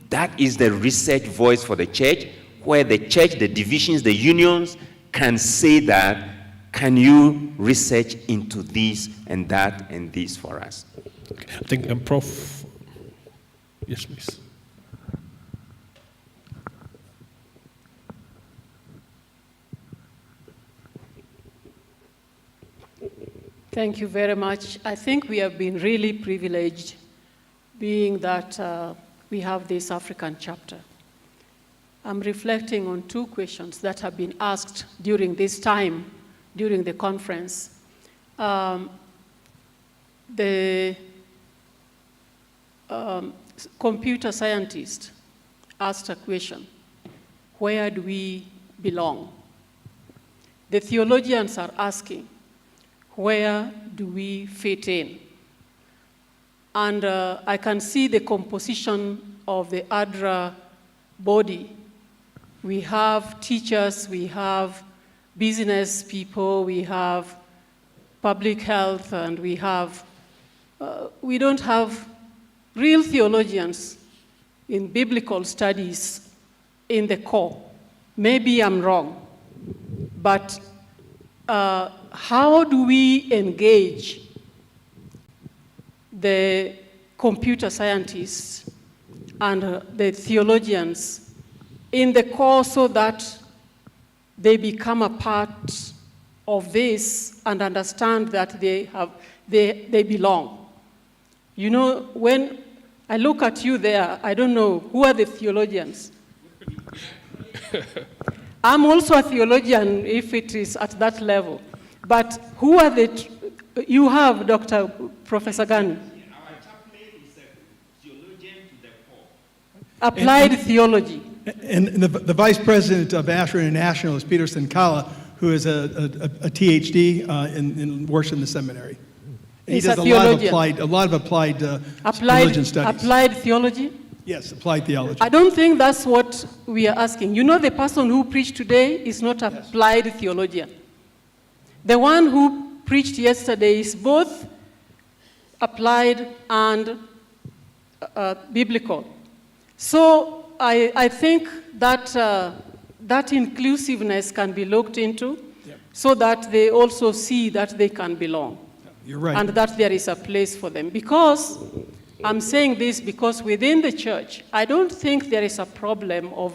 that is the research voice for the church, where the church, the divisions, the unions can say that, can you research into this and that and this for us? I think, Prof. Yes, please. Thank you very much. I think we have been really privileged, being that we have this African chapter. I'm reflecting on two questions that have been asked during this time, during the conference. The computer scientist asked a question, where do we belong? The theologians are asking, where do we fit in? And I can see the composition of the AHSRA body. We have teachers, we have business people, we have public health, and we don't have real theologians in biblical studies in the core. Maybe I'm wrong, but how do we engage the computer scientists and the theologians in the core so that they become a part of this and understand that they belong? You know, when I look at you there, I don't know, who are the theologians? I'm also a theologian if it is at that level. But who are you have, Professor Gani? Our chaplain is a theologian to the core. Applied theology. And the vice president of AHSRA International is Peter Sinkala, who is a THD and works in the seminary. And he does a lot of applied religion studies. Applied theology? Yes, applied theology. I don't think that's what we are asking. You know, the person who preached today is not an applied theologian. The one who preached yesterday is both applied and biblical. So I think that that inclusiveness can be looked into so that they also see that they can belong. You're right. And that there is a place for them. Because, I'm saying this because within the church, I don't think there is a problem of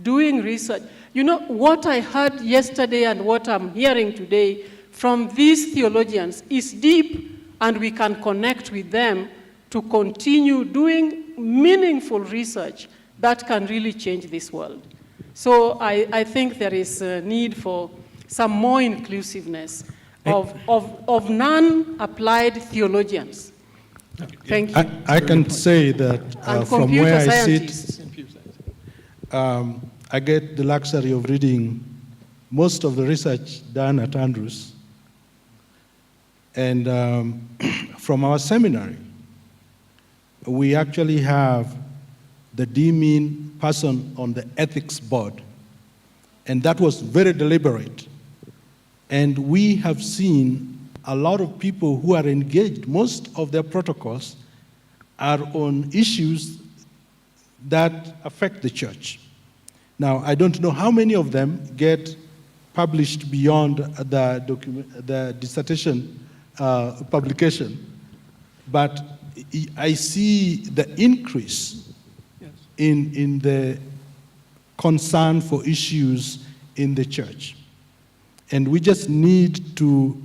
doing research. You know, what I heard yesterday and what I'm hearing today from these theologians is deep, and we can connect with them to continue doing meaningful research that can really change this world. So I think there is a need for some more inclusiveness of non-applied theologians Thank you. I can say that And from computer where I scientists. sit, I get the luxury of reading most of the research done at Andrews. And from our seminary, we actually have the deeming person on the ethics board. And that was very deliberate. And we have seen a lot of people who are engaged. Most of their protocols are on issues that affect the church. Now, I don't know how many of them get published beyond the dissertation publication, but I see the increase in the concern for issues in the church. And we just need to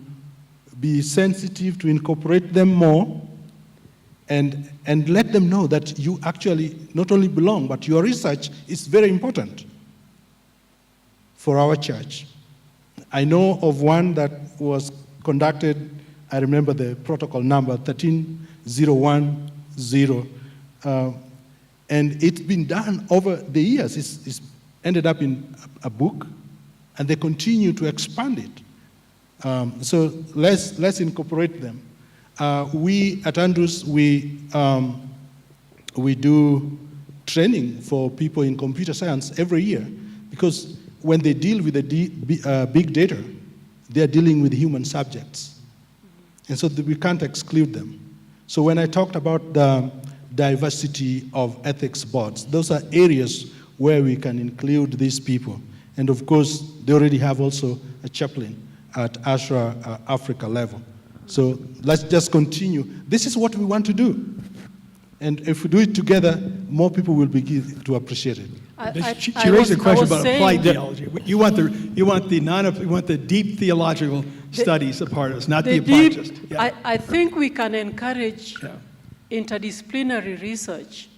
be sensitive to incorporate them more and let them know that you actually not only belong, but your research is very important for our church. I know of one that was conducted, I remember the protocol number 13010, and it's been done over the years. It's ended up in a book, and they continue to expand it. So let's incorporate them. We at Andrews, we do training for people in computer science every year, because when they deal with the big data, they are dealing with human subjects. And so we can't exclude them. So when I talked about the diversity of ethics boards, those are areas where we can include these people. And of course, they already have also a chaplain at AHSRA Africa level. So let's just continue. This is what we want to do. And if we do it together, more people will begin to appreciate it. She raised a question about applied theology. You want the deep theological studies a part of us, not the applied. I think we can encourage interdisciplinary research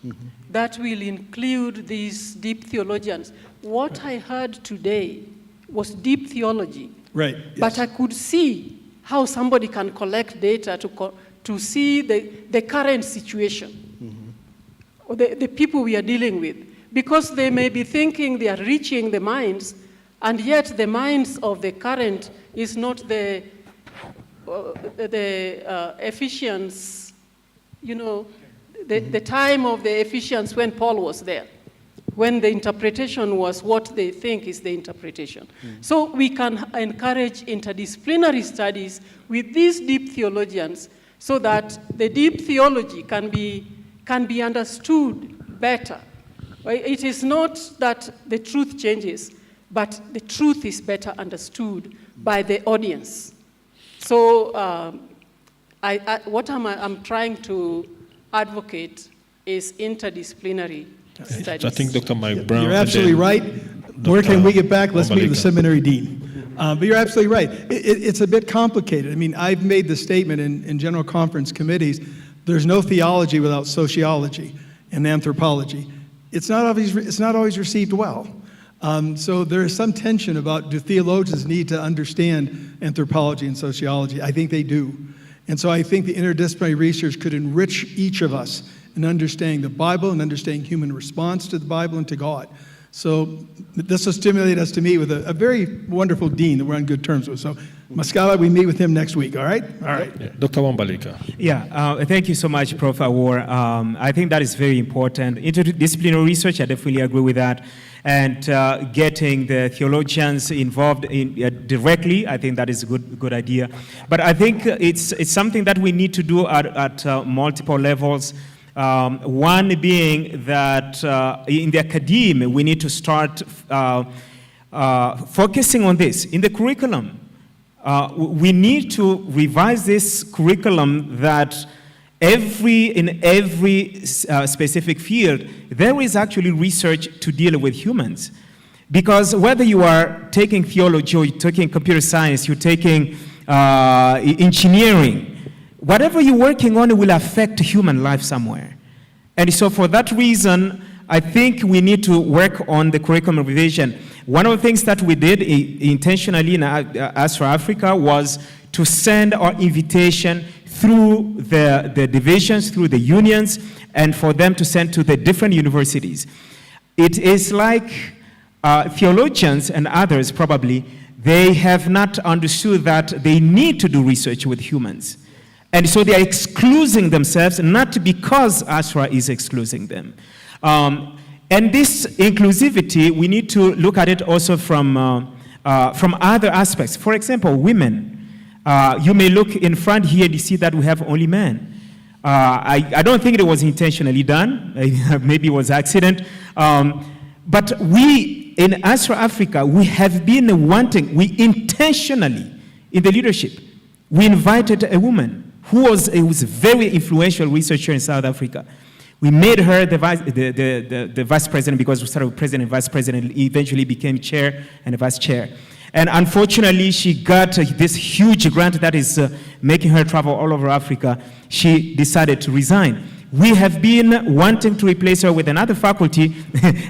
that will include these deep theologians. What I heard today was deep theology. Right. But I could see how somebody can collect data to see the current situation, or the people we are dealing with. Because they may be thinking they are reaching the minds, and yet the minds of the current is not the Ephesians, the time of the Ephesians when Paul was there, when the interpretation was what they think is the interpretation. So we can encourage interdisciplinary studies with these deep theologians so that the deep theology can be understood better. It is not that the truth changes, but the truth is better understood by the audience. So what I'm trying to advocate is interdisciplinary studies. I think Dr. Mike Brown. You're absolutely right. Where can we get back? Let's meet with the seminary dean. But you're absolutely right. It's a bit complicated. I mean, I've made the statement in general conference committees, there's no theology without sociology and anthropology. It's not always received well. So there is some tension about, do theologians need to understand anthropology and sociology? I think they do. And so I think the interdisciplinary research could enrich each of us in understanding the Bible and understanding human response to the Bible and to God. So this will stimulate us to meet with a very wonderful dean that we're on good terms with. So Mascala, we meet with him next week, all right? All right. Yeah. Dr. Wambalika. Yeah, thank you so much, Prof. Awar. I think that is very important. Interdisciplinary research, I definitely agree with that. And getting the theologians involved directly, I think that is a good idea. But I think it's something that we need to do at multiple levels. One being that in the academia, we need to start focusing on this. In the curriculum, we need to revise this curriculum that in every specific field, there is actually research to deal with humans. Because whether you are taking theology or you're taking computer science, you're taking engineering, whatever you're working on will affect human life somewhere. And so for that reason, I think we need to work on the curriculum revision. One of the things that we did intentionally in AHSRA Africa was to send our invitation through the divisions, through the unions, and for them to send to the different universities. It is like theologians and others probably, they have not understood that they need to do research with humans. And so they are excluding themselves, not because AHSRA is excluding them. And this inclusivity, we need to look at it also from other aspects. For example, women. You may look in front here and you see that we have only men. I don't think it was intentionally done. Maybe it was accident. But we, in AHSRA Africa, we have been wanting, we intentionally, in the leadership, we invited a woman who was a very influential researcher in South Africa. We made her the vice president because we started with president and vice president, eventually became chair and vice chair. And unfortunately, she got this huge grant that is making her travel all over Africa. She decided to resign. We have been wanting to replace her with another faculty.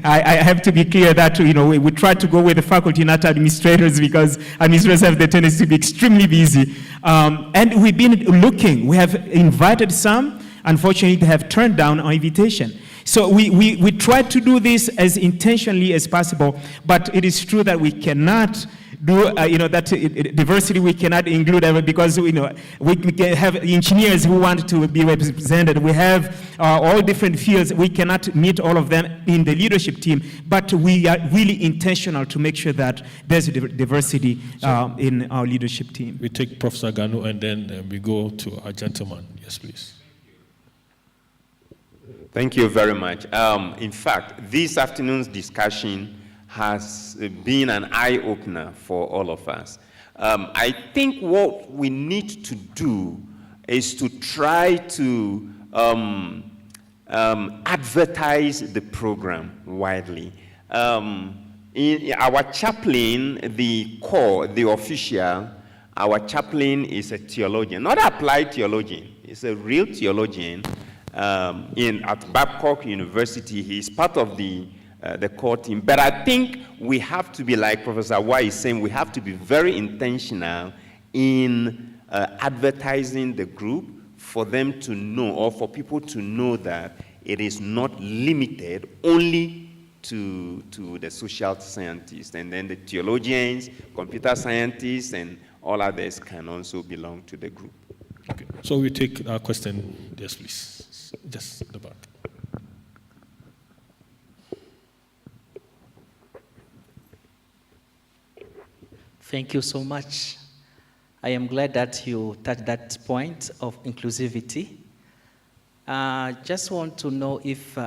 I have to be clear that we try to go with the faculty, not administrators, because administrators have the tendency to be extremely busy. And we've been looking. We have invited some. Unfortunately, they have turned down our invitation. So we try to do this as intentionally as possible, but it is true that we cannot do, diversity we cannot include ever because, we have engineers who want to be represented. We have all different fields. We cannot meet all of them in the leadership team, but we are really intentional to make sure that there's diversity in our leadership team. We take Professor Ganu and then we go to our gentleman. Yes, please. Thank you very much. In fact, this afternoon's discussion has been an eye-opener for all of us. I think what we need to do is to try to advertise the program widely. In our chaplain, the core, the official, our chaplain is a theologian, not an applied theologian. He's a real theologian. At Babcock University, he's part of the core team. But I think we have to be, like Professor Wai is saying, we have to be very intentional in advertising the group for them to know, or for people to know that it is not limited only to the social scientists. And then the theologians, computer scientists, and all others can also belong to the group. Okay. So we take our question. Yes, please. Just the back. Thank you so much. I am glad that you touched that point of inclusivity. Just want to know if,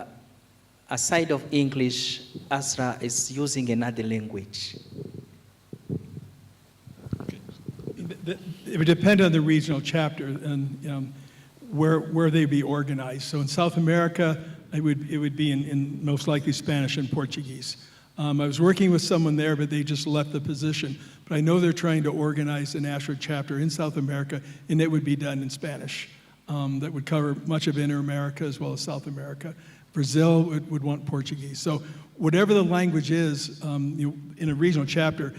aside of English, AHSRA is using another language. Okay. It would depend on the regional chapter and where they be organized. So in South America, it would be in most likely Spanish and Portuguese. I was working with someone there, but they just left the position. But I know they're trying to organize an AHSRA chapter in South America, and it would be done in Spanish. That would cover much of Inter-America as well as South America. Brazil would want Portuguese. So whatever the language is in a regional chapter,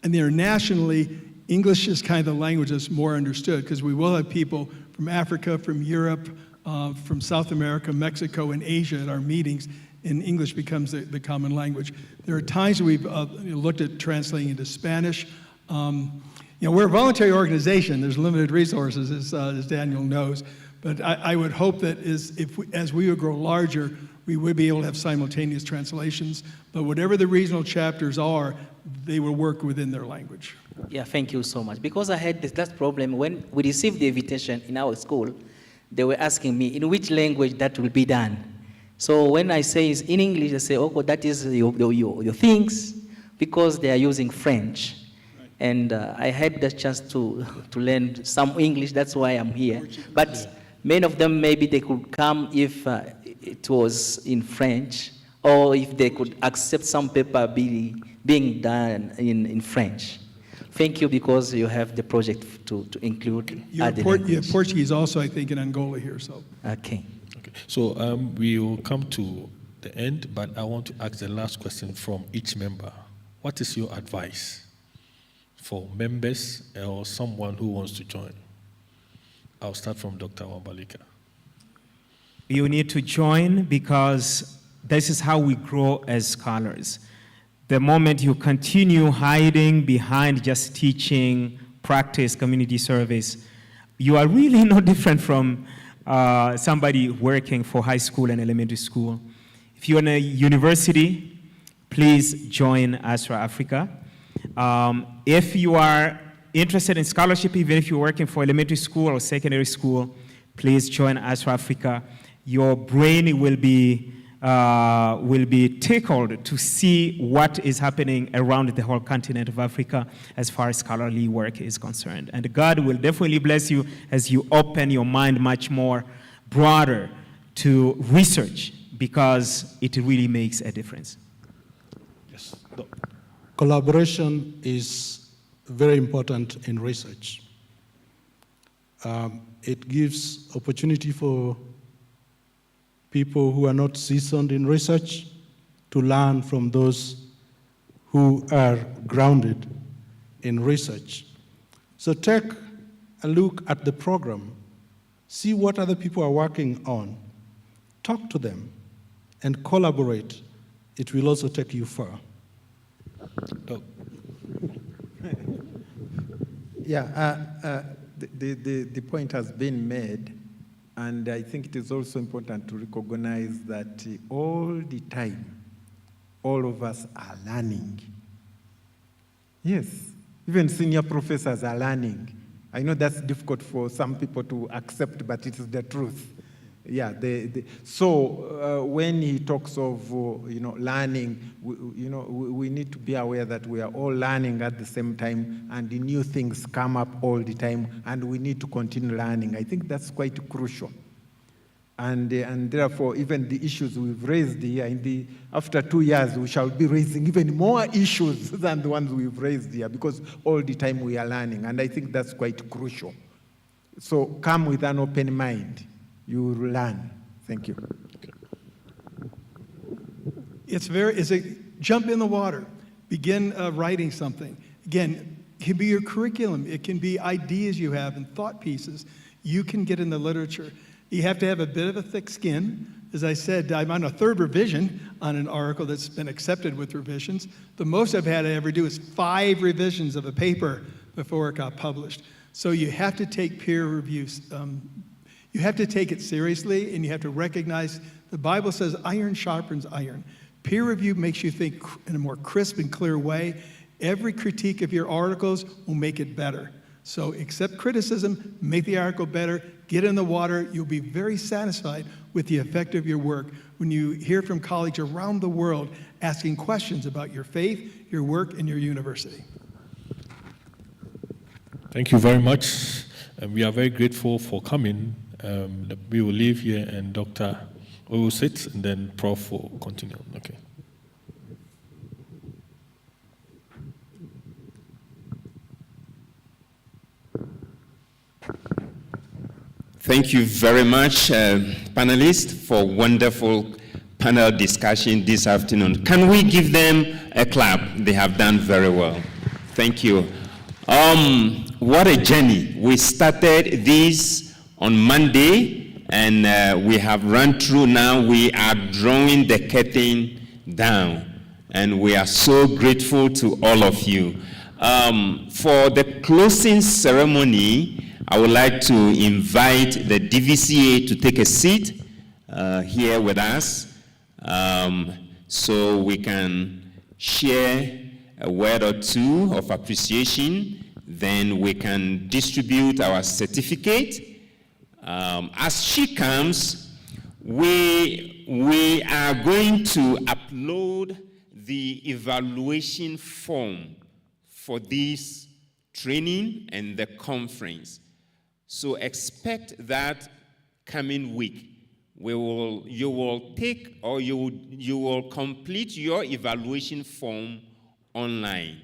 and internationally, English is kind of the language that's more understood, because we will have people from Africa, from Europe, from South America, Mexico, and Asia at our meetings, and English becomes the common language. There are times we've looked at translating into Spanish. We're a voluntary organization. There's limited resources, as Daniel knows. But I would hope that as we would grow larger, we would be able to have simultaneous translations. But whatever the regional chapters are, they will work within their language. Yeah, thank you so much. Because I had that problem when we received the invitation in our school, they were asking me in which language that will be done. So when I say it's in English, they say, oh, that is your things, because they are using French. Right. And I had the chance to learn some English, that's why I'm here. But many of them, maybe they could come if it was in French, or if they could accept some paper being done in French. Thank you, because you have the project to include other languages. You have Portuguese also, I think, in Angola here. So. Okay. So we will come to the end, but I want to ask the last question from each member. What is your advice for members or someone who wants to join? I'll start from Dr. Wambalika. You need to join because this is how we grow as scholars. The moment you continue hiding behind just teaching, practice, community service, you are really no different from somebody working for high school and elementary school. If you're in a university, please join AHSRA Africa. If you are interested in scholarship, even if you're working for elementary school or secondary school, please join AHSRA Africa. Your brain will be tickled to see what is happening around the whole continent of Africa as far as scholarly work is concerned. And God will definitely bless you as you open your mind much more broader to research, because it really makes a difference. Yes. Collaboration is very important in research. It gives opportunity for people who are not seasoned in research to learn from those who are grounded in research. So take a look at the program, see what other people are working on, talk to them, and collaborate. It will also take you far. Yeah, the point has been made, and I think it is also important to recognize that all the time, all of us are learning. Yes, even senior professors are learning. I know that's difficult for some people to accept, but it is the truth. Yeah, so when he talks of learning, we need to be aware that we are all learning at the same time, and the new things come up all the time, and we need to continue learning. I think that's quite crucial. And therefore, even the issues we've raised here, after 2 years, we shall be raising even more issues than the ones we've raised here, because all the time we are learning, and I think that's quite crucial. So come with an open mind. You will learn. Thank you. It's a jump in the water. Begin writing something. Again, it can be your curriculum. It can be ideas you have and thought pieces. You can get in the literature. You have to have a bit of a thick skin. As I said, I'm on a 3rd revision on an article that's been accepted with revisions. The most I've had to ever do is 5 revisions of a paper before it got published. So you have to take peer reviews. You have to take it seriously, and you have to recognize the Bible says iron sharpens iron. Peer review makes you think in a more crisp and clear way. Every critique of your articles will make it better. So accept criticism, make the article better, get in the water. You'll be very satisfied with the effect of your work when you hear from colleagues around the world asking questions about your faith, your work, and your university. Thank you very much. We are very grateful for coming. We will leave here, and Dr. will sit, and then Prof will continue. Okay. Thank you very much, panelists, for wonderful panel discussion this afternoon. Can we give them a clap? They have done very well. Thank you. What a journey. We started this on Monday, and we have run through now. We are drawing the curtain down, and we are so grateful to all of you. For the closing ceremony, I would like to invite the DVCA to take a seat here with us, so we can share a word or two of appreciation. Then we can distribute our certificate. As she comes, we are going to upload the evaluation form for this training and the conference. So expect that coming week. You will take, or you will complete your evaluation form online.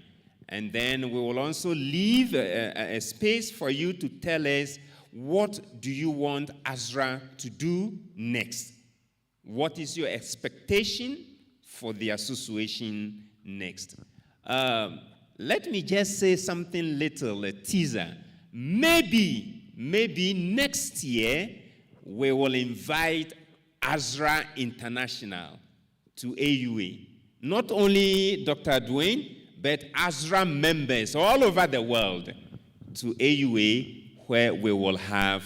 And then we will also leave a space for you to tell us, what do you want AHSRA to do next? What is your expectation for the association next? Let me just say something little, a teaser. Maybe maybe next year we will invite AHSRA International to AUA. Not only Dr. Dwayne, but AHSRA members all over the world to AUA, where we will have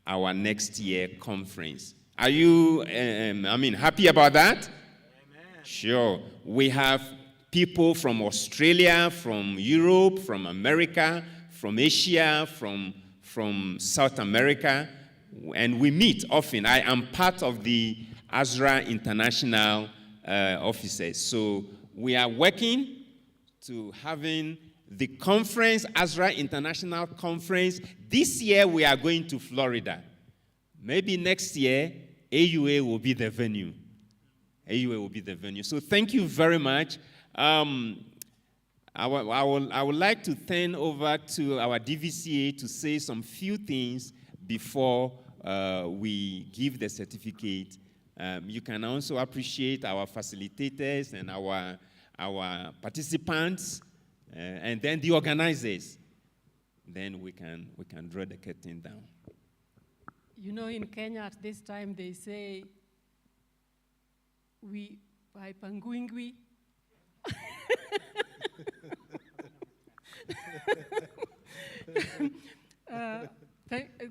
our next year conference. Are you, happy about that? Amen. Sure. We have people from Australia, from Europe, from America, from Asia, from South America, and we meet often. I am part of the AHSRA International offices. So we are working to having the conference, AHSRA International Conference. This year we are going to Florida. Maybe next year, AUA will be the venue. AUA will be the venue. So thank you very much. I would like to turn over to our DVCA to say some few things before we give the certificate. You can also appreciate our facilitators and our participants, and then the organizers. Then we can draw the curtain down. You know, in Kenya at this time they say, we pangwingwi.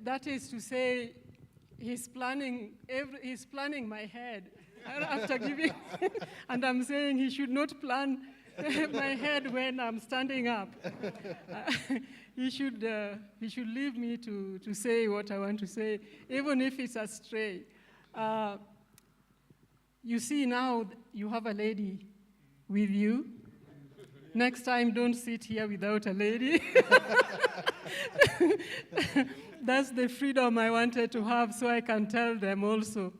That is to say, he's planning my head after giving, and I'm saying he should not plan my head when I'm standing up. He should leave me to say what I want to say, even if it's astray. You see now you have a lady with you. Next time, don't sit here without a lady. That's the freedom I wanted to have, so I can tell them also.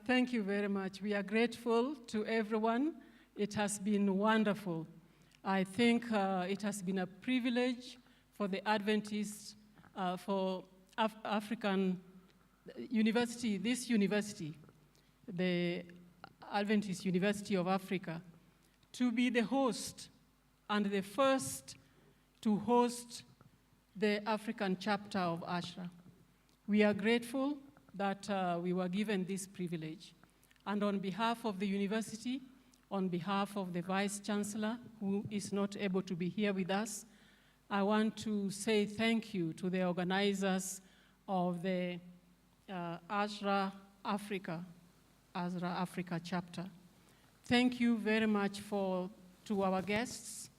Thank you very much. We are grateful to everyone. It has been wonderful. I think it has been a privilege for the Adventist, for African University, this university, the Adventist University of Africa, to be the host and the first to host the African chapter of AHSRA. We are grateful that we were given this privilege. And on behalf of the university, on behalf of the Vice Chancellor, who is not able to be here with us, I want to say thank you to the organizers of the AHSRA Africa chapter. Thank you very much to our guests.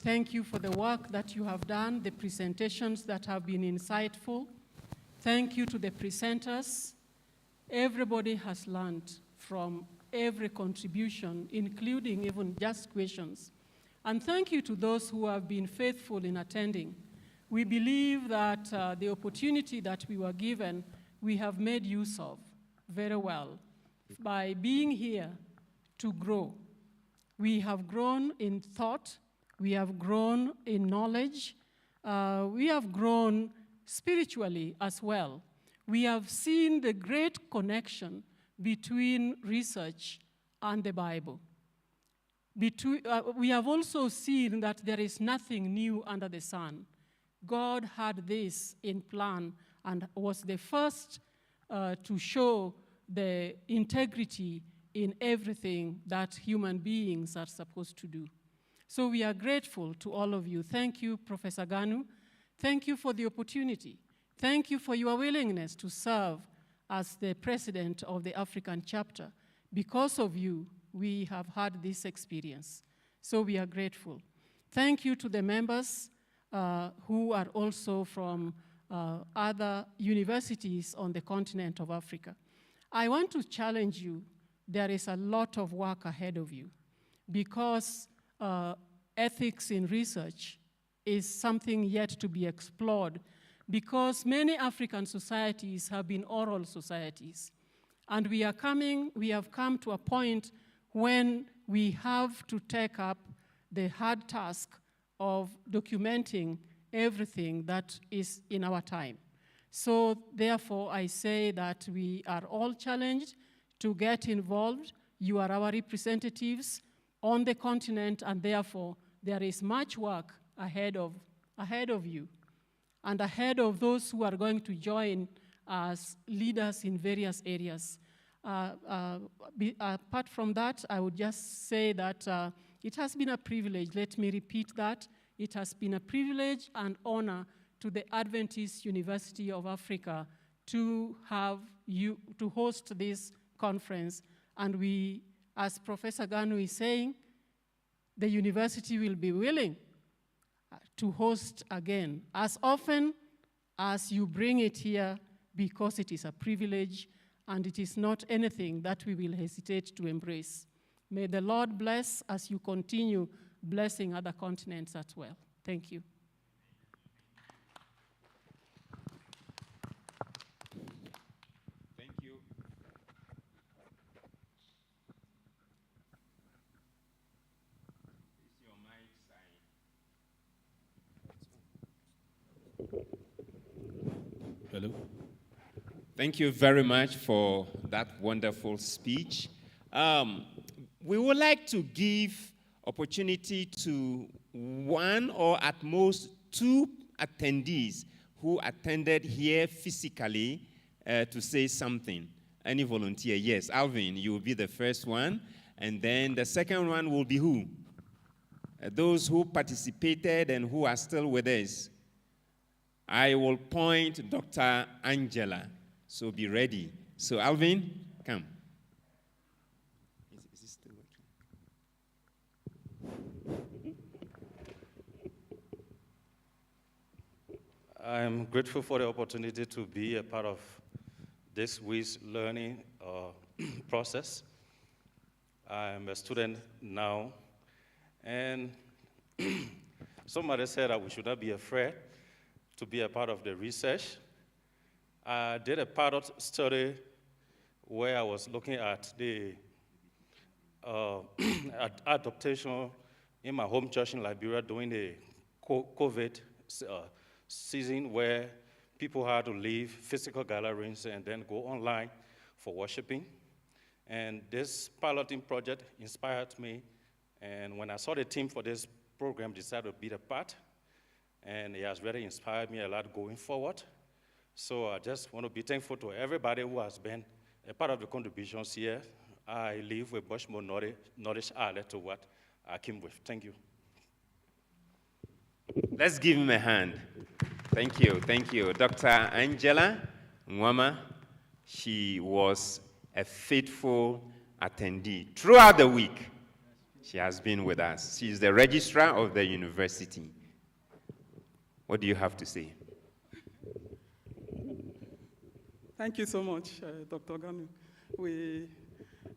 Thank you for the work that you have done, the presentations that have been insightful. Thank you to the presenters. Everybody has learned from every contribution, including even just questions. And thank you to those who have been faithful in attending. We believe that the opportunity that we were given, we have made use of very well by being here to grow. We have grown in thought, we have grown in knowledge, we have grown spiritually as well. We have seen the great connection between research and the Bible. We have also seen that there is nothing new under the sun. God had this in plan and was the first to show the integrity in everything that human beings are supposed to do. So we are grateful to all of you. Thank you, Professor Ganu. Thank you for the opportunity. Thank you for your willingness to serve as the president of the African chapter. Because of you, we have had this experience. So we are grateful. Thank you to the members who are also from other universities on the continent of Africa. I want to challenge you. There is a lot of work ahead of you because ethics in research is something yet to be explored because many African societies have been oral societies. And we have come to a point when we have to take up the hard task of documenting everything that is in our time. So therefore, I say that we are all challenged to get involved. You are our representatives on the continent, and therefore, there is much work ahead of you. and ahead of those who are going to join as leaders in various areas. Apart from that, I would just say that it has been a privilege. Let me repeat that. It has been a privilege and honor to the Adventist University of Africa to host this conference. And we, as Professor Ganu is saying, the university will be willing to host again as often as you bring it here, because it is a privilege and it is not anything that we will hesitate to embrace. May the Lord bless as you continue blessing other continents as well. Thank you. Thank you. Is your mic side? Hello. Thank you very much for that wonderful speech. We would like to give opportunity to one or at most two attendees who attended here physically to say something. Any volunteer? Yes, Alvin, you will be the first one. And then the second one will be who? Those who participated and who are still with us. I will point Dr. Angela. So be ready. So Alvin, come. Is this still working? I'm grateful for the opportunity to be a part of this week's learning process. I'm a student now, and somebody said that we should not be afraid to be a part of the research. I did a pilot study where I was looking at the adaptation in my home church in Liberia during the COVID season, where people had to leave physical gatherings and then go online for worshiping. And this piloting project inspired me, and when I saw the team for this program, decided to be a part, and it has really inspired me a lot going forward. So I just want to be thankful to everybody who has been a part of the contributions here. I leave with much more knowledge added to what I came with. Thank you. Let's give him a hand. Thank you, thank you. Dr. Angela Nwama, she was a faithful attendee throughout the week. She has been with us. She is the registrar of the university. What do you have to say? Thank you so much, Dr. Ganu.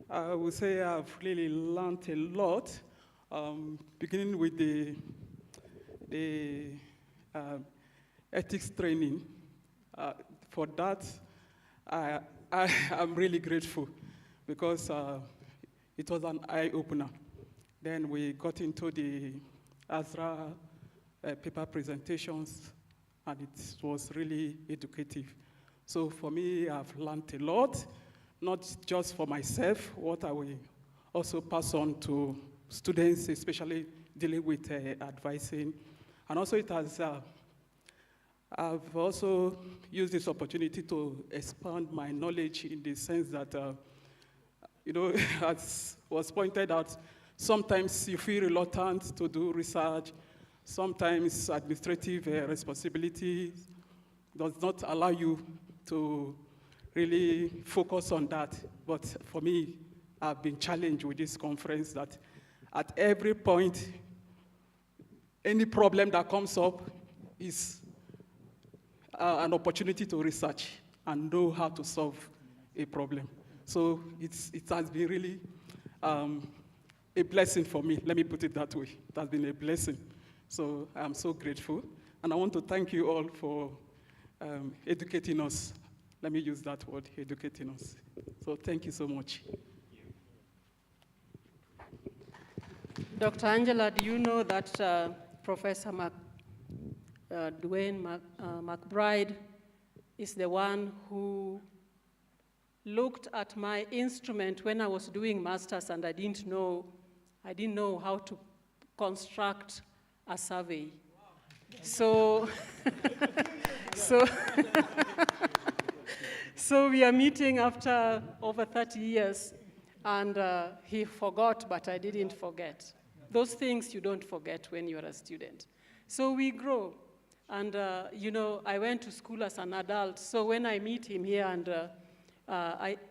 I would say I've really learned a lot, beginning with the ethics training. For that, I'm really grateful, because it was an eye-opener. Then we got into the AHSRA paper presentations, and it was really educative. So for me, I've learned a lot, not just for myself, what I will also pass on to students, especially dealing with advising. And also it has, I've also used this opportunity to expand my knowledge in the sense that, as was pointed out, sometimes you feel reluctant to do research, sometimes administrative responsibilities does not allow you to really focus on that. But for me, I've been challenged with this conference that at every point, any problem that comes up is an opportunity to research and know how to solve a problem. So it has been really a blessing for me. Let me put it that way. It has been a blessing. So I'm so grateful. And I want to thank you all for educating us. Let me use that word, educating us. So thank you so much. Dr. Angela, do you know that Professor Dwayne McBride is the one who looked at my instrument when I was doing masters, and I didn't know how to construct a survey. So, so, so we are meeting after over 30 years, and he forgot, but I didn't forget. Those things you don't forget when you're a student. So we grow. And, I went to school as an adult, so when I meet him here, and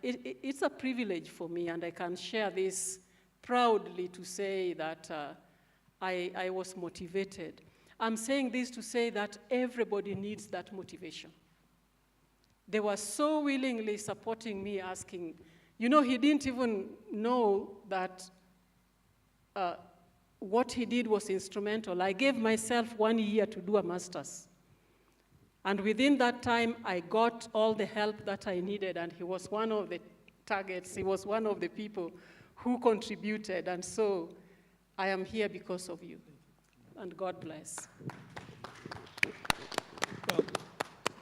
it's a privilege for me, and I can share this proudly to say that I was motivated. I'm saying this to say that everybody needs that motivation. They were so willingly supporting me, asking, he didn't even know that what he did was instrumental. I gave myself 1 year to do a master's. And within that time, I got all the help that I needed, and he was one of the targets. He was one of the people who contributed, and so I am here because of you. And God bless. Well,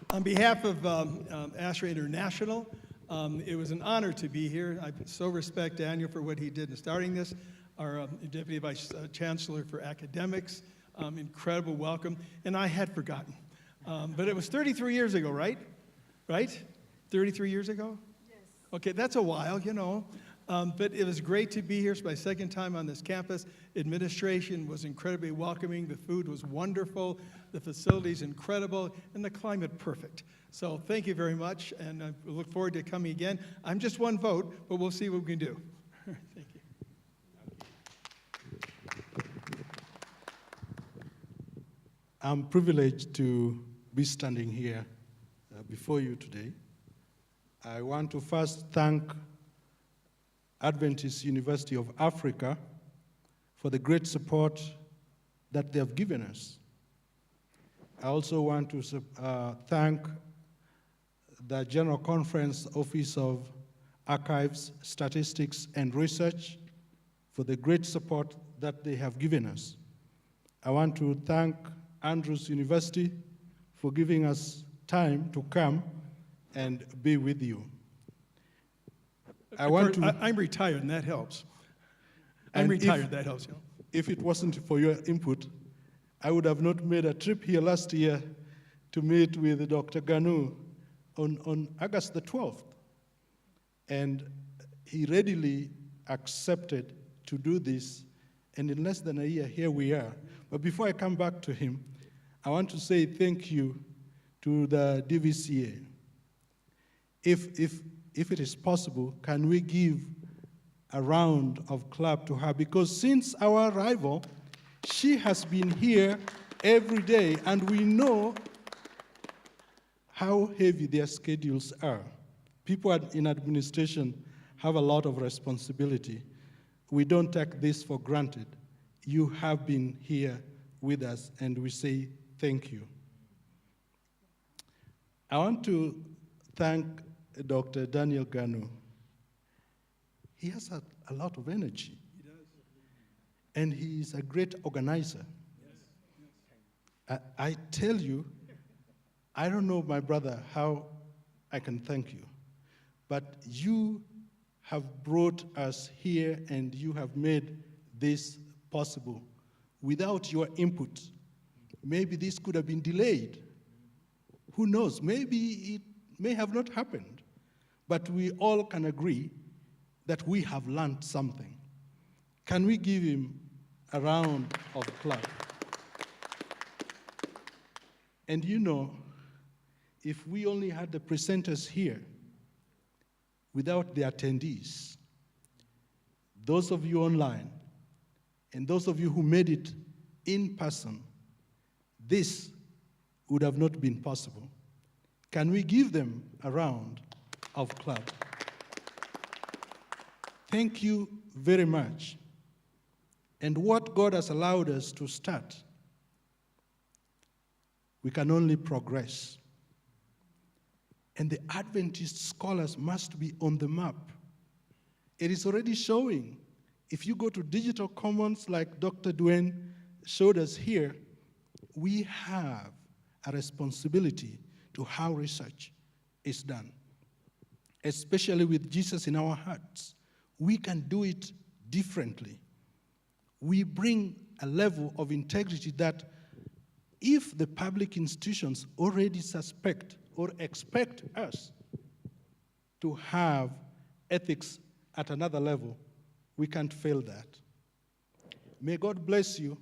on behalf of AHSRA International, it was an honor to be here. I so respect Daniel for what he did in starting this. Our Deputy Vice Chancellor for Academics, incredible welcome. And I had forgotten. But it was 33 years ago, right? Right? 33 years ago? Yes. Okay, that's a while, But it was great to be here. It's my second time on this campus. Administration was incredibly welcoming. The food was wonderful. The facilities incredible. And the climate perfect. So thank you very much. And I look forward to coming again. I'm just one vote, but we'll see what we can do. Thank you. I'm privileged to be standing here before you today. I want to first thank Adventist University of Africa for the great support that they have given us. I also want to thank the General Conference Office of Archives, Statistics, and Research for the great support that they have given us. I want to thank Andrews University for giving us time to come and be with you. I'm retired, and that helps. That helps. If it wasn't for your input, I would have not made a trip here last year to meet with Dr. Ganu on August the 12th. And he readily accepted to do this, and in less than a year, here we are. But before I come back to him, I want to say thank you to the DVCA. If it is possible, can we give a round of clap to her? Because since our arrival, she has been here every day, and we know how heavy their schedules are. People in administration have a lot of responsibility. We don't take this for granted. You have been here with us, and we say thank you. I want to thank Dr. Daniel Ganu. He has a lot of energy. He does. And he is a great organizer. Yes. I tell you, I don't know, my brother, how I can thank you. But you have brought us here, and you have made this possible. Without your input, maybe this could have been delayed. Who knows? Maybe it may have not happened. But we all can agree that we have learned something. Can we give him a round of applause? And if we only had the presenters here without the attendees, those of you online, and those of you who made it in person, this would have not been possible. Can we give them a round of applause? Thank you very much. And what God has allowed us to start, we can only progress. And the Adventist scholars must be on the map. It is already showing. If you go to digital commons like Dr. Dwayne showed us here, we have a responsibility to how research is done, especially with Jesus in our hearts. We can do it differently. We bring a level of integrity that if the public institutions already suspect or expect us to have ethics at another level, we can't fail that. May God bless you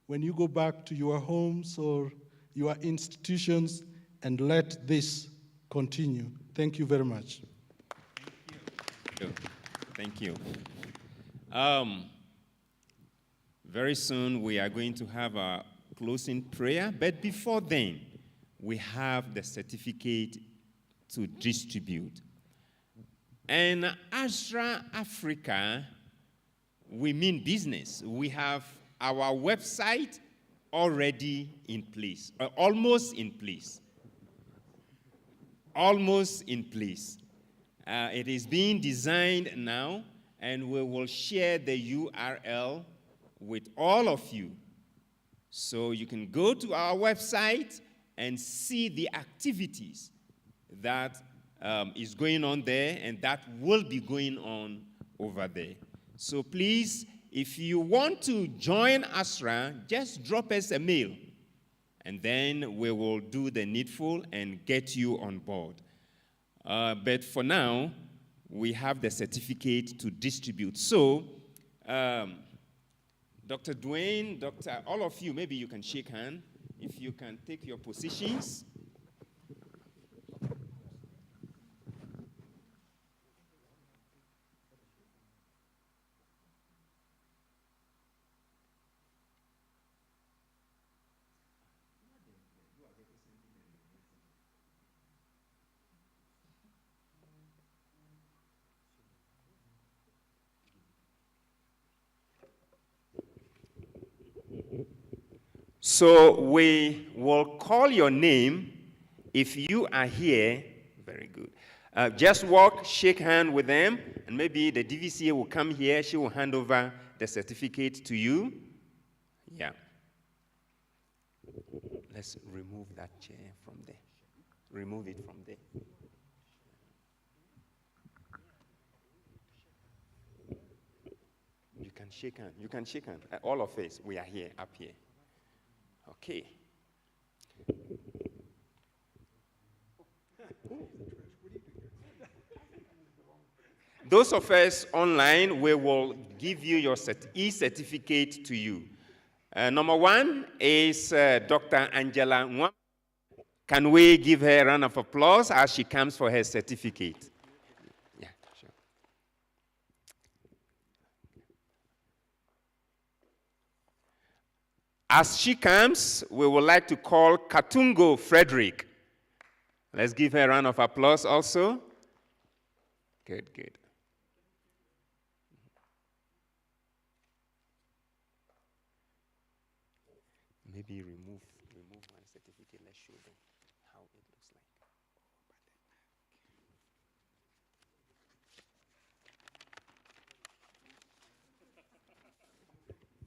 when you go back to your homes or your institutions, and let this continue. Thank you very much. Thank you. Very soon we are going to have a closing prayer, but before then, we have the certificate to distribute. And AHSRA Africa, we mean business. We have our website already in place, almost in place. Almost in place. It is being designed now, and we will share the URL with all of you. So you can go to our website and see the activities that is going on there and that will be going on over there. So please, if you want to join AHSRA, just drop us a mail, and then we will do the needful and get you on board. But for now, we have the certificate to distribute. So, Dr. Dwayne, all of you, maybe you can shake hands if you can take your positions. So we will call your name if you are here. Very good. Just walk, shake hand with them, and maybe the DVCA will come here. She will hand over the certificate to you. Yeah. Let's remove that chair from there. Remove it from there. You can shake hand. You can shake hand. All of us, we are here, up here. Okay. Those of us online, we will give you your e-certificate to you. Number one is Dr. Angela Nwam. Can we give her a round of applause as she comes for her certificate? Yeah, sure. As she comes, we would like to call Katungo Frederick. Let's give her a round of applause also. Good, good. Maybe remove one certificate. Let's show them how it looks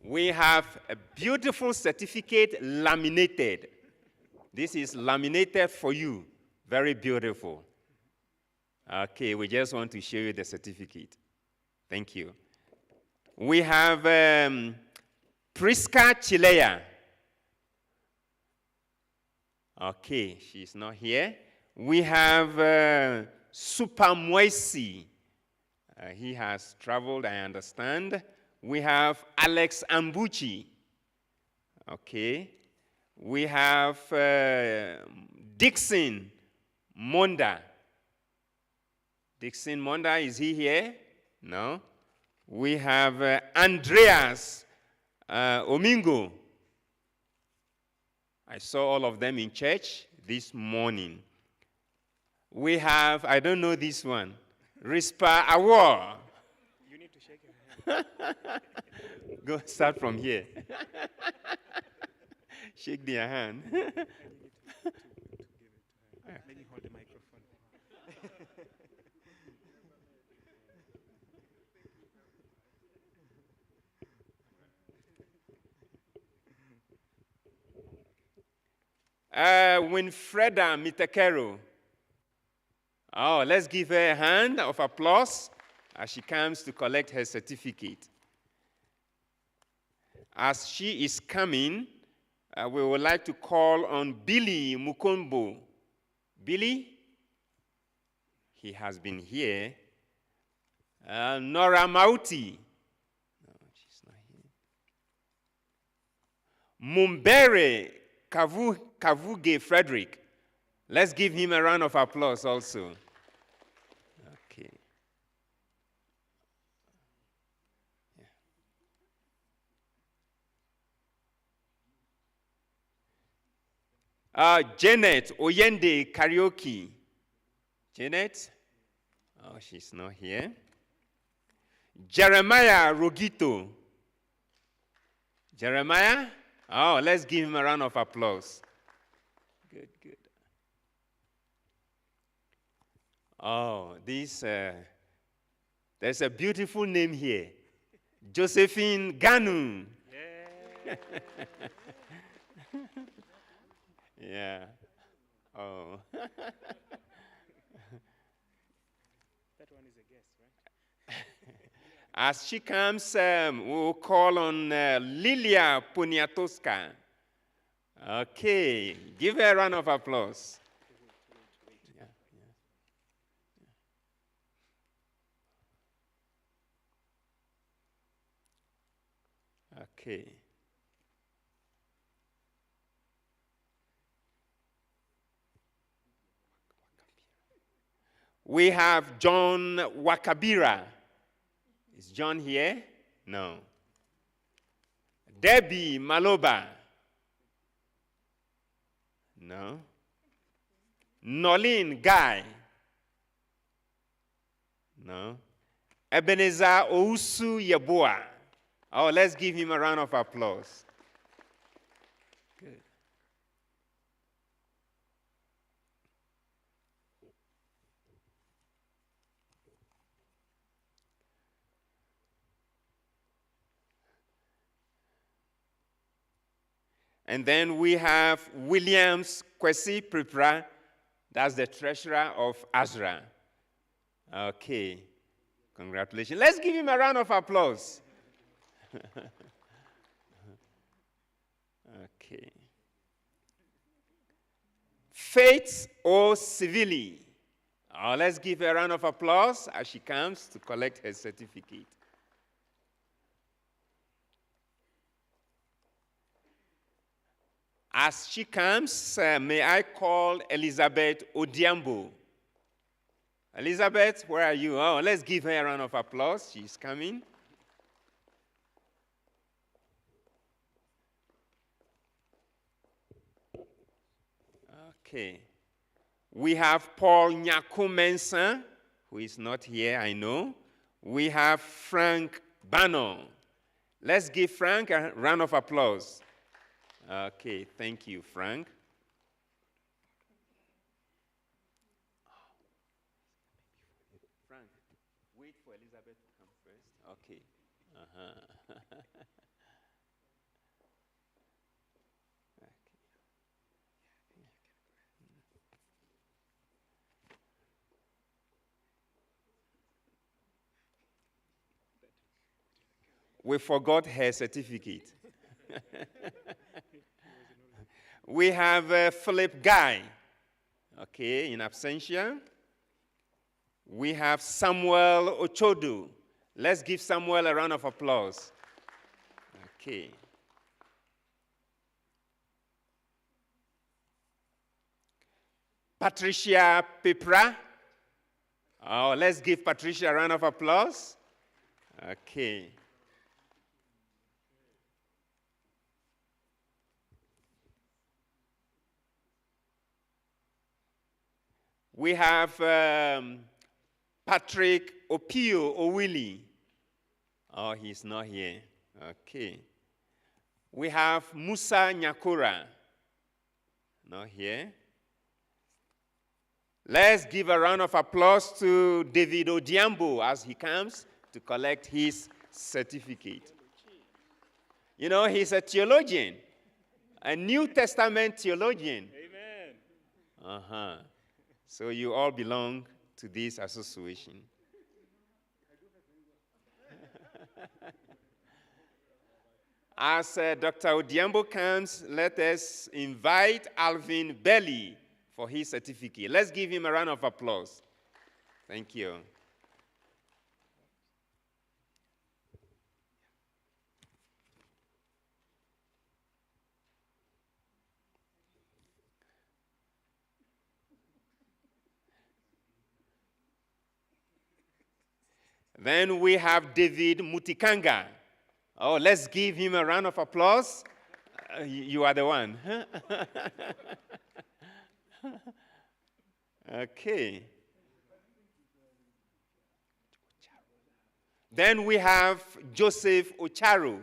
like. We have a beautiful certificate laminated. This is laminated for you. Very beautiful. Okay, we just want to show you the certificate. Thank you. We have Priska Chilea. Okay, she's not here. We have Supamwesi. He has traveled, I understand. We have Alex Ambuchi. Okay. We have Dixon Monda. Dixon Monda, is he here? No. We have Andreas Omingo. I saw all of them in church this morning. We have, I don't know this one, Rispa Awar. You need to shake your hand. Go start from here. Shake their hand. Let me hold the microphone. Winfreda Mitakero. Oh, let's give her a hand of applause as she comes to collect her certificate. As she is coming, we would like to call on Billy Mukombo. Billy? He has been here. Nora Mauti. No, she's not here. Mumbere Kavuge Frederick. Let's give him a round of applause also. Okay. Janet Oyende Karaoke. Janet? Oh, she's not here. Jeremiah Rogito. Jeremiah? Oh, let's give him a round of applause. Good, good. Oh, there's a beautiful name here. Josephine Ganu. Yeah. Yeah. Oh. That one is a guest, right? As she comes, we'll call on Lilia Poniatowska. Okay, give her a round of applause. Yeah, yeah. Okay. We have John Wakabira. Is John here? No. Debbie Maloba. No. Nolin Guy. No. Ebenezer Ousu Yeboah. Oh, let's give him a round of applause. Good. And then we have Williams Kwesi Pripra, that's the treasurer of AHSRA. Okay, congratulations. Let's give him a round of applause. Okay. Faith O'Civili. Oh, let's give her a round of applause as she comes to collect her certificate. As she comes, may I call Elizabeth Odiambo. Elizabeth, where are you? Oh, let's give her a round of applause. She's coming. Okay. We have Paul Nyakumensa, who is not here, I know. We have Frank Bannon. Let's give Frank a round of applause. Okay, thank you, Frank. Frank, wait for Elizabeth to come first. Okay. We forgot her certificate. We have Philip Guy, okay, in absentia. We have Samuel Ochodo. Let's give Samuel a round of applause. Okay. Patricia Pepra. Oh, let's give Patricia a round of applause. Okay. We have Patrick Opio Owili. Oh, he's not here. Okay. We have Musa Nyakura. Not here. Let's give a round of applause to David Odiambo as he comes to collect his certificate. You know, he's a theologian, a New Testament theologian. Amen. Uh-huh. So you all belong to this association. As Dr. Odiambo comes, let us invite Alvin Belly for his certificate. Let's give him a round of applause. Thank you. Then we have David Mutikanga. Oh, let's give him a round of applause. You are the one. Okay. Then we have Joseph Ocharu.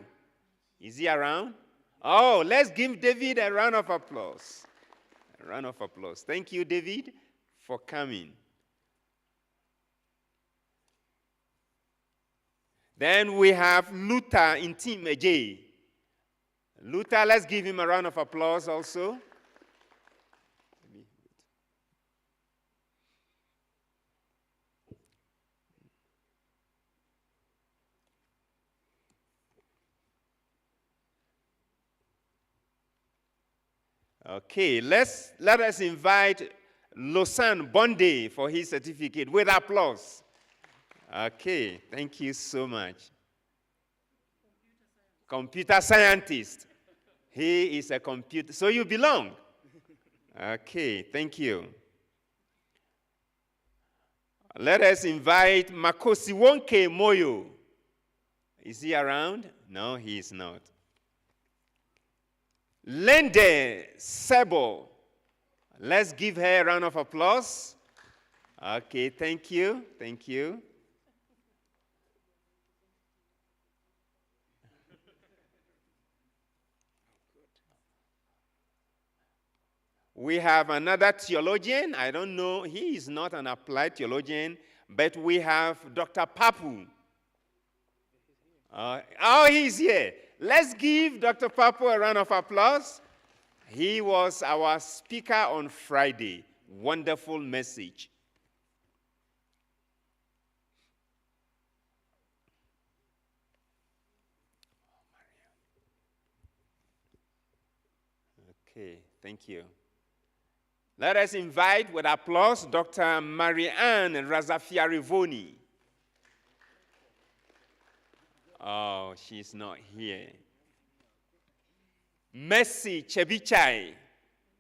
Is he around? Oh, let's give David a round of applause. A round of applause. Thank you, David, for coming. Then we have Luther Intim Ejay. Luther, let's give him a round of applause also. Okay, let us invite Lausanne Bonde for his certificate with applause. Okay, thank you so much. Computer scientist. He is a computer. So you belong. Okay, thank you. Let us invite Makosi Wonke Moyo. Is he around? No, he is not. Lende Sebo. Let's give her a round of applause. Okay, thank you. Thank you. We have another theologian. I don't know. He is not an applied theologian, but we have Dr. Papu. Oh, he's here. Let's give Dr. Papu a round of applause. He was our speaker on Friday. Wonderful message. Okay, thank you. Let us invite with applause Dr. Marianne Razafiarivoni. Oh, she's not here. Mercy Chebichai.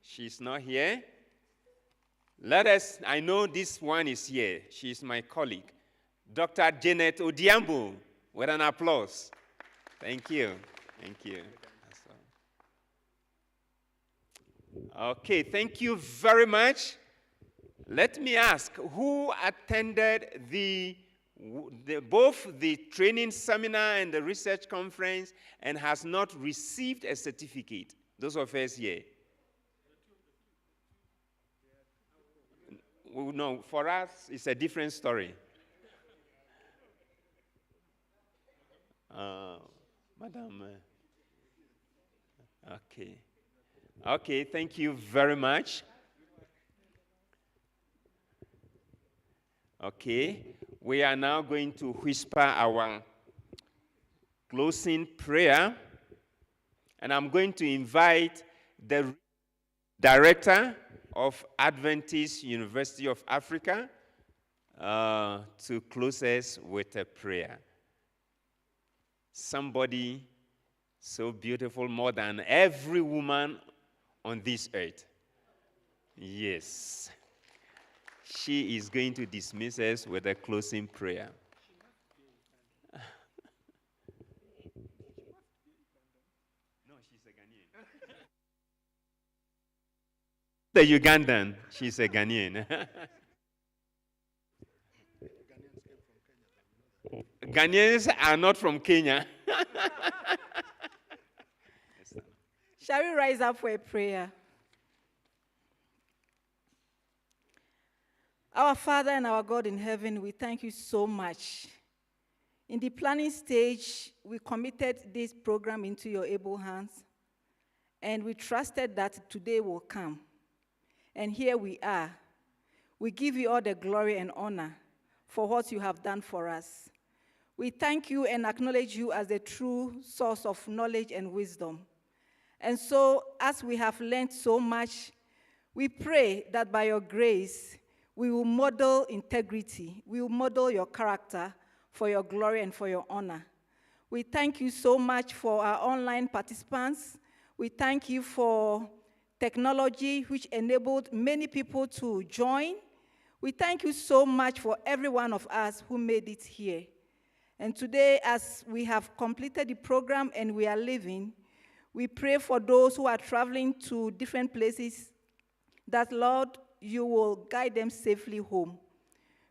She's not here. I know this one is here. She's my colleague. Dr. Janet Odiambo, with an applause. Thank you. Thank you. Okay, thank you very much. Let me ask, who attended both the training seminar and the research conference and has not received a certificate? Those of us here. No, for us, it's a different story. Madam. Okay. Okay, thank you very much. Okay, we are now going to whisper our closing prayer, and I'm going to invite the director of Adventist University of Africa to close us with a prayer. Somebody so beautiful, more than every woman on this earth. Yes. She is going to dismiss us with a closing prayer. No, she's a Ghanaian. The Ugandan, she's a Ghanaian. Ghanaians are not from Kenya. Shall we rise up for a prayer? Our Father and our God in heaven, we thank you so much. In the planning stage, we committed this program into your able hands, and we trusted that today will come. And here we are. We give you all the glory and honor for what you have done for us. We thank you and acknowledge you as the true source of knowledge and wisdom. And so, as we have learned so much, we pray that by your grace, we will model integrity, we will model your character for your glory and for your honor. We thank you so much for our online participants. We thank you for technology which enabled many people to join. We thank you so much for every one of us who made it here. And today, as we have completed the program and we are leaving, we pray for those who are traveling to different places that, Lord, you will guide them safely home.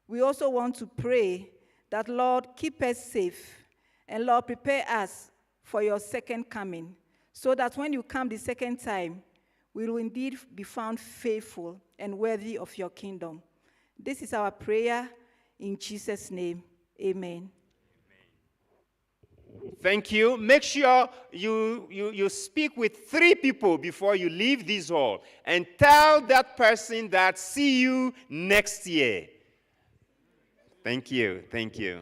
We also want to pray that, Lord, keep us safe, and Lord, prepare us for your second coming, so that when you come the second time, we will indeed be found faithful and worthy of your kingdom. This is our prayer in Jesus' name. Amen. Thank you. Make sure you speak with 3 people before you leave this hall, and tell that person that see you next year. Thank you. Thank you.